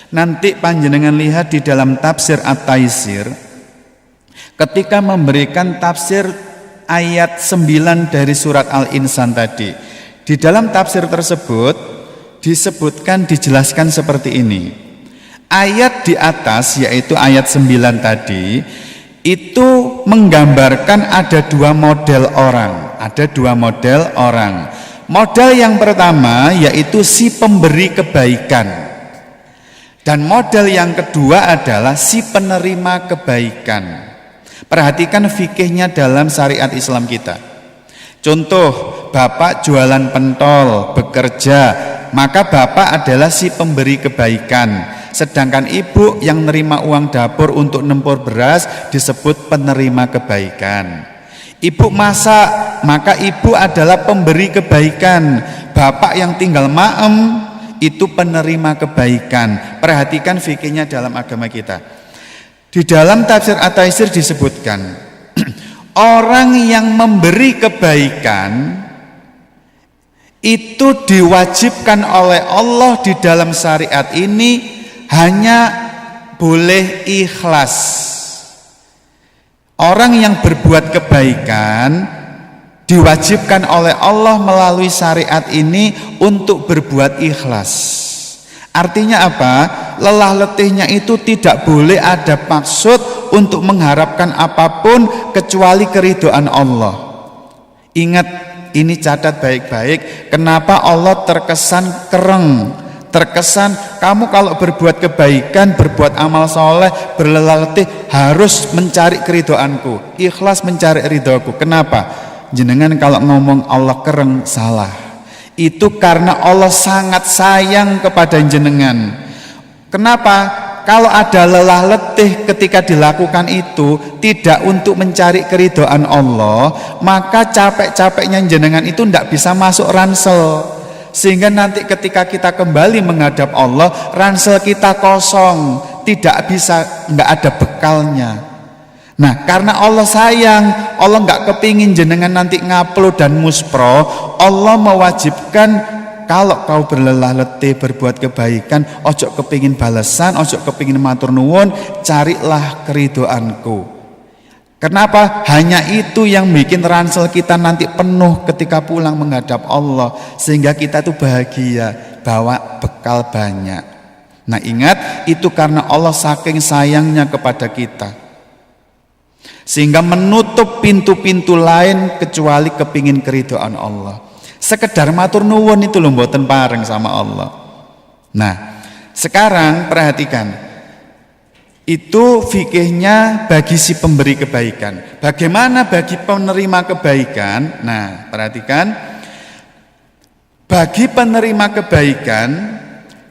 Nanti panjenengan lihat di dalam tafsir At-Taisir, ketika memberikan tafsir ayat 9 dari surat Al-Insan tadi, di dalam tafsir tersebut disebutkan, dijelaskan seperti ini. Ayat di atas yaitu ayat 9 tadi itu menggambarkan ada dua model orang. Ada dua model orang. Modal yang pertama yaitu si pemberi kebaikan, dan modal yang kedua adalah si penerima kebaikan. Perhatikan fikihnya dalam syariat Islam kita. Contoh, bapak jualan pentol, bekerja, maka bapak adalah si pemberi kebaikan. Sedangkan ibu yang nerima uang dapur untuk nempur beras disebut penerima kebaikan. Ibu masak, maka ibu adalah pemberi kebaikan. Bapak yang tinggal maem itu penerima kebaikan. Perhatikan fikihnya dalam agama kita. Di dalam tafsir At-Taisir disebutkan orang yang memberi kebaikan itu diwajibkan oleh Allah di dalam syariat ini hanya boleh ikhlas. Orang yang berbuat kebaikan diwajibkan oleh Allah melalui syariat ini untuk berbuat ikhlas. Artinya apa? Lelah letihnya itu tidak boleh ada maksud untuk mengharapkan apapun kecuali keridhaan Allah. Ingat, ini catat baik-baik, kenapa Allah terkesan kereng, terkesan kamu kalau berbuat kebaikan, berbuat amal soleh, berlelah letih harus mencari keridhoanku, ikhlas mencari ridhoku. Kenapa? Jenengan kalau ngomong Allah kereng salah. Itu karena Allah sangat sayang kepada jenengan. Kenapa? Kalau ada lelah letih ketika dilakukan itu tidak untuk mencari keridhaan Allah, maka capek-capeknya jenengan itu tidak bisa masuk ransel. Sehingga nanti ketika kita kembali menghadap Allah, ransel kita kosong, tidak bisa, nggak ada bekalnya. Nah, karena Allah sayang, Allah nggak kepingin jenengan nanti ngupload dan muspro, Allah mewajibkan kalau kau berlelah letih berbuat kebaikan, ojo kepingin balasan, ojo kepingin matur nuwun, carilah keridhoanku. Kenapa? Hanya itu yang bikin ransel kita nanti penuh ketika pulang menghadap Allah, sehingga kita tuh bahagia, bawa bekal banyak. Nah ingat, itu karena Allah saking sayangnya kepada kita, sehingga menutup pintu-pintu lain kecuali kepingin keridhaan Allah. Sekedar matur nuwun itu loh mboten pareng sama Allah. Nah sekarang perhatikan, itu fikihnya bagi si pemberi kebaikan. Bagaimana bagi penerima kebaikan? Nah perhatikan, bagi penerima kebaikan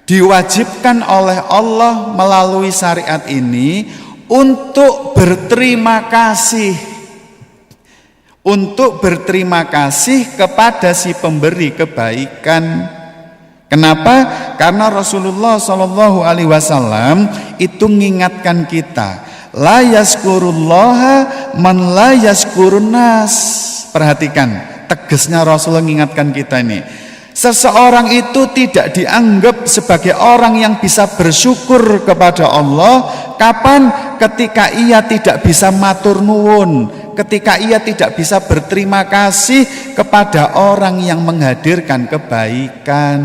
diwajibkan oleh Allah melalui syariat ini untuk berterima kasih, untuk berterima kasih kepada si pemberi kebaikan. Kenapa? Karena Rasulullah Shallallahu Alaihi Wasallam itu mengingatkan kita, la yazkurullaha man la yazkurun nas. Perhatikan, tegasnya Rasulullah mengingatkan kita ini. Seseorang itu tidak dianggap sebagai orang yang bisa bersyukur kepada Allah kapan? Ketika ia tidak bisa matur nuwun, ketika ia tidak bisa berterima kasih kepada orang yang menghadirkan kebaikan.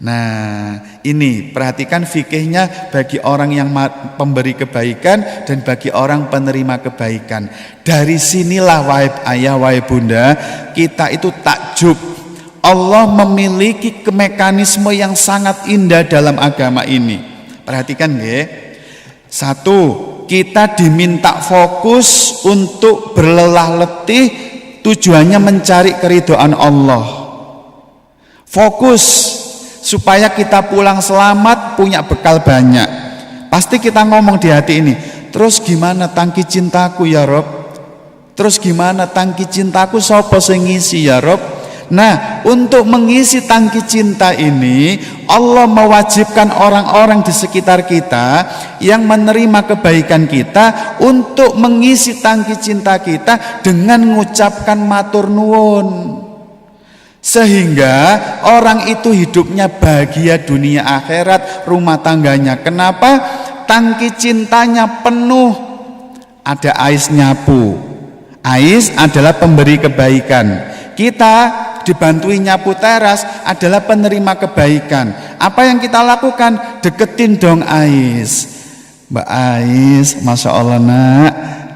Nah ini perhatikan fikihnya bagi orang yang pemberi kebaikan dan bagi orang penerima kebaikan. Dari sinilah wahai ayah, wahai bunda, kita itu takjub. Allah memiliki mekanisme yang sangat indah dalam agama ini. Perhatikan ya. Satu, kita diminta fokus untuk berlelah letih, tujuannya mencari keridhaan Allah. Fokus supaya kita pulang selamat, punya bekal banyak. Pasti kita ngomong di hati ini, terus gimana tangki cintaku ya Rob? Terus gimana tangki cintaku sapa sing ngisi ya Rob? Nah, untuk mengisi tangki cinta ini, Allah mewajibkan orang-orang di sekitar kita yang menerima kebaikan kita untuk mengisi tangki cinta kita dengan mengucapkan matur nuwun. Sehingga orang itu hidupnya bahagia dunia akhirat, rumah tangganya. Kenapa? Tangki cintanya penuh. Ada Ais nyapu. Ais adalah pemberi kebaikan. Kita dibantui nyapu teras adalah penerima kebaikan. Apa yang kita lakukan? Deketin dong Ais. Mbak Ais, Masya Allah nak,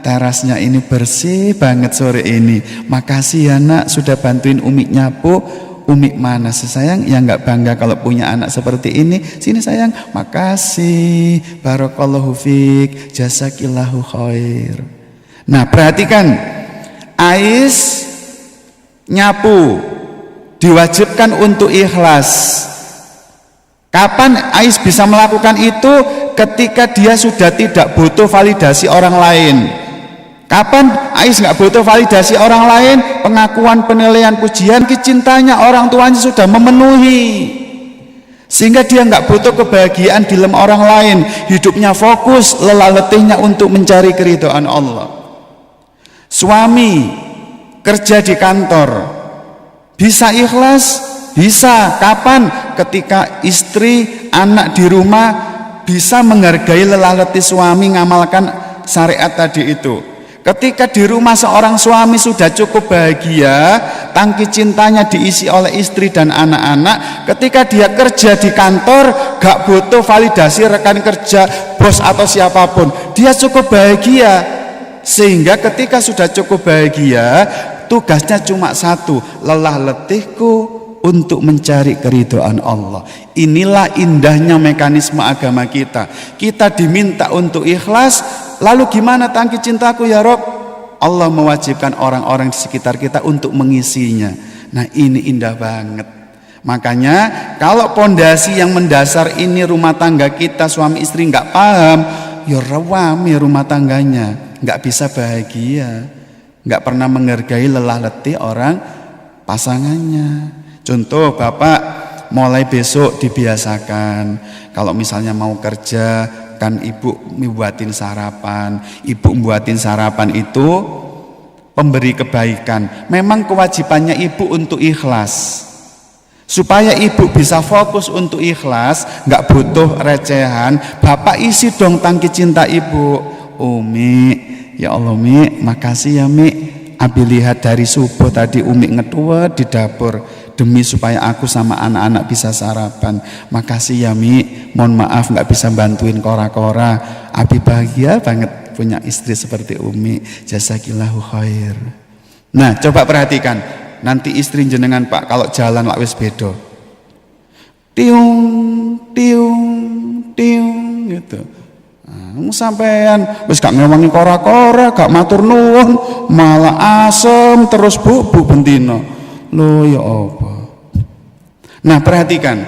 terasnya ini bersih banget sore ini. Makasih ya nak sudah bantuin Umi nyapu. Umi mana sih sayang yang nggak bangga kalau punya anak seperti ini? Sini sayang, makasih, barakallahu fiik, jazakillahu khair. Nah perhatikan, Ais nyapu diwajibkan untuk ikhlas. Kapan Ais bisa melakukan itu? Ketika dia sudah tidak butuh validasi orang lain. Kapan Ais nggak butuh validasi orang lain, pengakuan, penilaian, pujian, cintanya orang tuanya sudah memenuhi, sehingga dia nggak butuh kebahagiaan di dalam orang lain. Hidupnya fokus, lelah letihnya untuk mencari keridhaan Allah. Suami kerja di kantor bisa ikhlas? Bisa. Kapan? Ketika istri, anak di rumah bisa menghargai lelah letih suami, ngamalkan syariat tadi itu. Ketika di rumah seorang suami sudah cukup bahagia, tangki cintanya diisi oleh istri dan anak-anak. Ketika dia kerja di kantor, gak butuh validasi rekan kerja, bos atau siapapun, dia cukup bahagia. Sehingga ketika sudah cukup bahagia, tugasnya cuma satu, lelah letihku untuk mencari keridhaan Allah. Inilah indahnya mekanisme agama kita. Kita diminta untuk ikhlas. Lalu gimana tangki cintaku ya Rob? Allah mewajibkan orang-orang di sekitar kita untuk mengisinya. Nah ini indah banget. Makanya kalau pondasi yang mendasar ini rumah tangga kita suami istri nggak paham, ya rewami rumah tangganya, nggak bisa bahagia, nggak pernah menghargai lelah letih orang pasangannya. Contoh bapak, mulai besok dibiasakan kalau misalnya mau kerja kan ibu membuatin sarapan. Ibu membuatin sarapan itu pemberi kebaikan. Memang kewajibannya ibu untuk ikhlas. Supaya ibu bisa fokus untuk ikhlas, nggak butuh recehan, bapak isi dong tangki cinta ibu. Umi, ya Allah Mi, makasih ya Mi. Abi lihat dari subuh tadi Umi ngetua di dapur demi supaya aku sama anak-anak bisa sarapan. Makasih ya Mi, mohon maaf nggak bisa bantuin kora-kora. Abi bahagia banget punya istri seperti Umi. Jazakillahu khair. Nah coba perhatikan, nanti istri jenengan Pak kalau jalan lak wis bedo, tiung tiung tiung gitu. Sampean wis gak ngewangi kora-kora, gak matur nuwun, malah asem terus bubuk bentino. Loh ya apa? Nah perhatikan,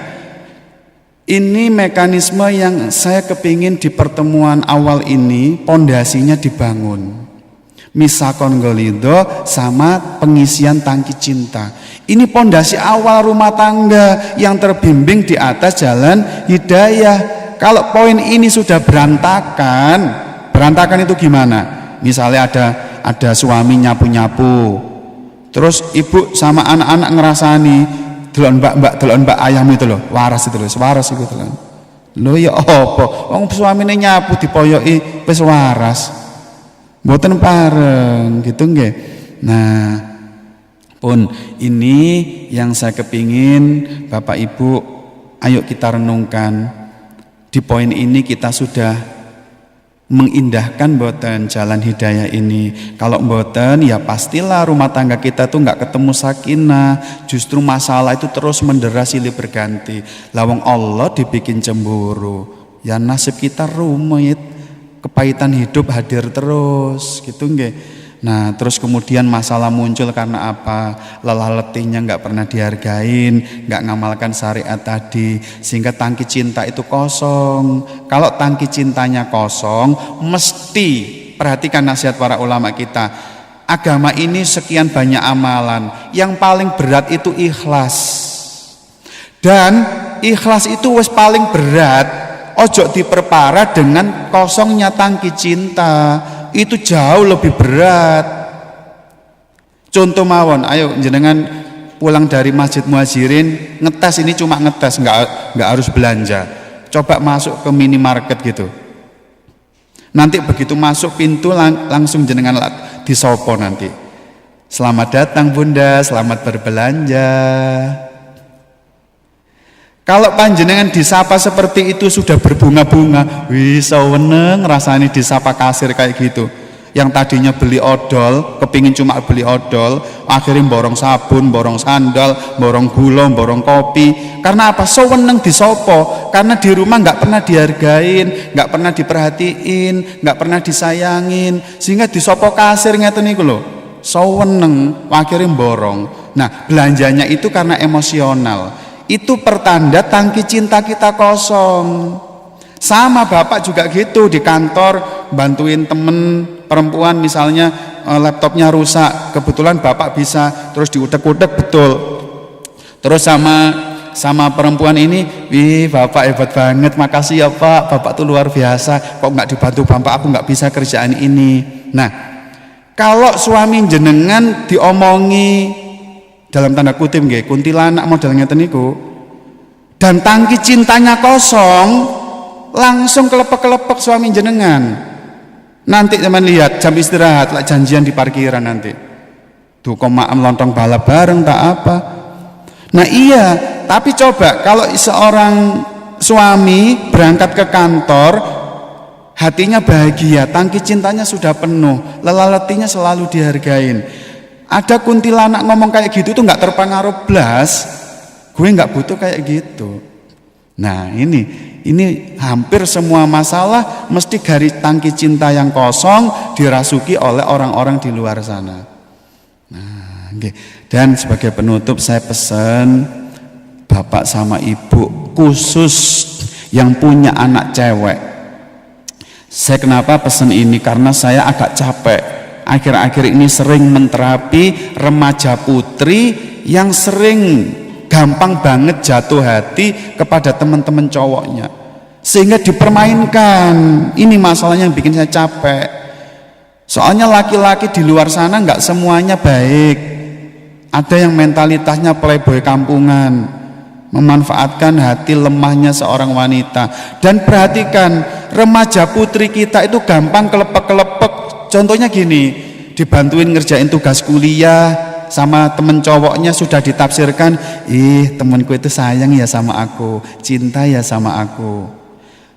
ini mekanisme yang saya kepingin di pertemuan awal ini pondasinya dibangun. Misakon golido sama pengisian tangki cinta. Ini pondasi awal rumah tangga yang terbimbing di atas jalan hidayah. Kalau poin ini sudah berantakan, berantakan itu gimana? Misalnya ada suami nyapu-nyapu, terus ibu sama anak-anak ngerasani, delon mbak ayam itu loh, waras itu loh, waras itu loh. Loh ya apa? Wong suamine nyapu dipoyoki wis waras. Mboten pareng gitu nggih. Nah, pun ini yang saya kepingin Bapak Ibu, ayo kita renungkan. Di poin ini kita sudah mengindahkan mboten jalan hidayah ini. Kalau mboten ya pastilah rumah tangga kita tuh nggak ketemu sakinah. Justru masalah itu terus mendera silih berganti. Lawang Allah dibikin cemburu. Ya nasib kita rumit, kepahitan hidup hadir terus gitu nggih. Nah terus kemudian masalah muncul karena apa? Lelah letihnya nggak pernah dihargain, nggak ngamalkan syariat tadi, sehingga tangki cinta itu kosong. Kalau tangki cintanya kosong, mesti perhatikan nasihat para ulama kita. Agama ini sekian banyak amalan, yang paling berat itu ikhlas. Dan ikhlas itu wis paling berat, ojo diperparah dengan kosongnya tangki cinta. Itu jauh lebih berat. Contoh mawon, ayo jenengan pulang dari Masjid Muhajirin, ngetes ini cuma ngetes, nggak harus belanja. Coba masuk ke minimarket gitu. Nanti begitu masuk pintu langsung jenengan disopo nanti. Selamat datang Bunda, selamat berbelanja. Kalau panjenengan disapa seperti itu sudah berbunga-bunga, wih saweneng rasanya disapa kasir kayak gitu. Yang tadinya beli odol, kepingin cuma beli odol, akhirnya borong sabun, borong sandal, borong gula, borong kopi. Karena apa? Seweneng disopo. Karena di rumah nggak pernah dihargain, nggak pernah diperhatiin, nggak pernah disayangin, sehingga disopo kasir ngeten niku lho. Seweneng, akhirnya borong. Nah, belanjanya itu karena emosional. Itu pertanda tangki cinta kita kosong. Sama bapak juga gitu, di kantor bantuin temen perempuan misalnya laptopnya rusak, kebetulan bapak bisa, terus diutek-utek betul. Terus sama perempuan ini, wih bapak hebat banget, makasih ya pak, bapak tuh luar biasa, kok nggak dibantu bapak, aku nggak bisa kerjaan ini. Nah, kalau suami jenengan diomongi dalam tanda kutip nggih, kuntilanak model ngeten niku, dan tangki cintanya kosong, langsung kelepek-kelepek suami jenengan. Nanti teman lihat jam istirahat lah janjian di parkiran nanti. Tuh kok maem lontong balap bareng tak apa. Nah iya, tapi coba kalau seorang suami berangkat ke kantor, hatinya bahagia, tangki cintanya sudah penuh, lelah letihnya selalu dihargain. Ada kuntilanak ngomong kayak gitu tuh nggak terpengaruh blas. Gue nggak butuh kayak gitu. Nah ini hampir semua masalah mesti garis tangki cinta yang kosong dirasuki oleh orang-orang di luar sana. Nah, okay. Dan sebagai penutup saya pesan bapak sama ibu khusus yang punya anak cewek. Saya kenapa pesan ini? Karena saya agak capek. Akhir-akhir ini sering menterapi remaja putri yang sering gampang banget jatuh hati kepada teman-teman cowoknya, sehingga dipermainkan. Ini masalahnya yang bikin saya capek. Soalnya laki-laki di luar sana nggak semuanya baik. Ada yang mentalitasnya playboy kampungan, memanfaatkan hati lemahnya seorang wanita. Dan perhatikan, remaja putri kita itu gampang kelepek-kelepek. Contohnya gini, dibantuin ngerjain tugas kuliah sama temen cowoknya, sudah ditafsirkan, ih temenku itu sayang ya sama aku, cinta ya sama aku.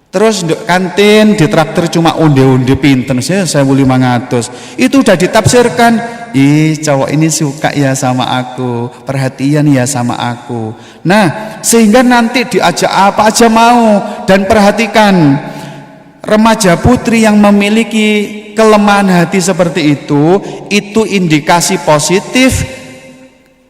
Terus kantin ditraktir cuma onde-onde pinten, saya 1.500, itu udah ditafsirkan, ih cowok ini suka ya sama aku, perhatian ya sama aku. Nah sehingga nanti diajak apa aja mau. Dan perhatikan, remaja putri yang memiliki kelemahan hati seperti itu indikasi positif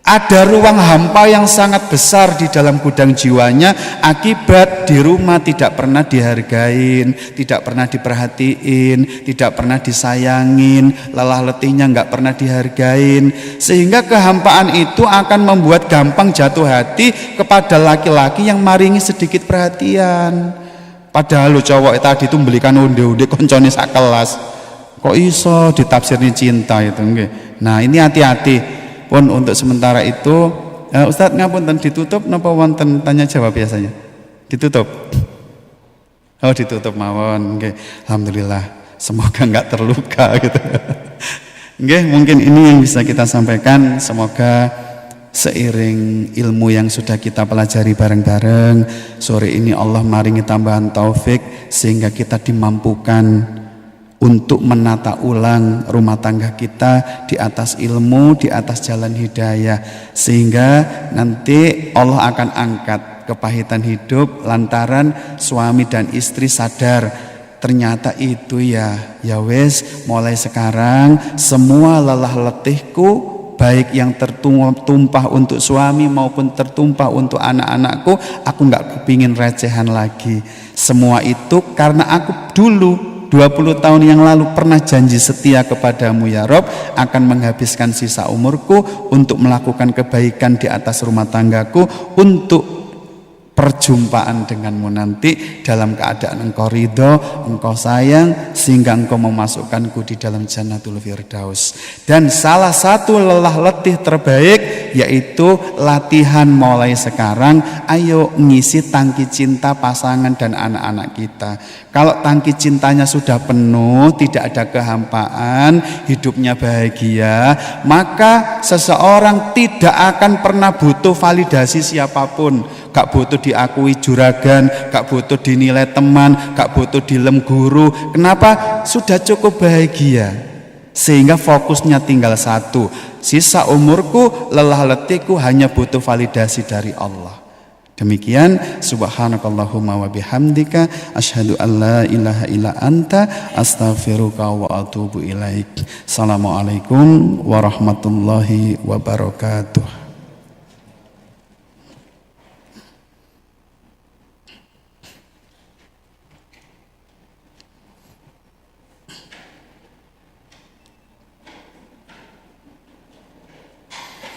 ada ruang hampa yang sangat besar di dalam gudang jiwanya, akibat di rumah tidak pernah dihargain, tidak pernah diperhatiin, tidak pernah disayangin, lelah letihnya nggak pernah dihargain, sehingga kehampaan itu akan membuat gampang jatuh hati kepada laki-laki yang maringi sedikit perhatian. Padahal lo cowok tadi itu belikan onde-onde koncone sak kelas, kok iso ditafsirnya cinta itu nggih. Nah ini hati-hati pun untuk sementara itu. Ustadz ngapunten, ditutup napa wonten tanya jawab biasanya? Ditutup. Oh ditutup mawon nggih. Alhamdulillah, semoga nggak terluka gitu. Nggih, mungkin ini yang bisa kita sampaikan. Semoga seiring ilmu yang sudah kita pelajari bareng-bareng, sore ini Allah maringi tambahan taufik sehingga kita dimampukan untuk menata ulang rumah tangga kita di atas ilmu, di atas jalan hidayah, sehingga nanti Allah akan angkat kepahitan hidup lantaran suami dan istri sadar ternyata itu ya wes, mulai sekarang semua lelah letihku, baik yang tertumpah untuk suami maupun tertumpah untuk anak-anakku, aku nggak kepingin recehan lagi. Semua itu karena aku dulu 20 tahun yang lalu pernah janji setia kepadamu ya Rob, akan menghabiskan sisa umurku untuk melakukan kebaikan di atas rumah tanggaku, untuk perjumpaan denganmu nanti dalam keadaan engkau ridho, engkau sayang, sehingga engkau memasukkanku di dalam Jannatul Firdaus. Dan salah satu lelah letih terbaik yaitu latihan mulai sekarang. Ayo ngisi tangki cinta pasangan dan anak-anak kita. Kalau tangki cintanya sudah penuh, tidak ada kehampaan, hidupnya bahagia, maka seseorang tidak akan pernah butuh validasi siapapun. Gak butuh diakui juragan, gak butuh dinilai teman, gak butuh dilem guru. Kenapa? Sudah cukup bahagia. Sehingga fokusnya tinggal satu. Sisa umurku, lelah letihku hanya butuh validasi dari Allah. Demikian, subhanakallahumma wa bihamdika asyhadu an la ilaha illa anta astaghfiruka wa atubu ilaik. Assalamualaikum warahmatullahi wabarakatuh.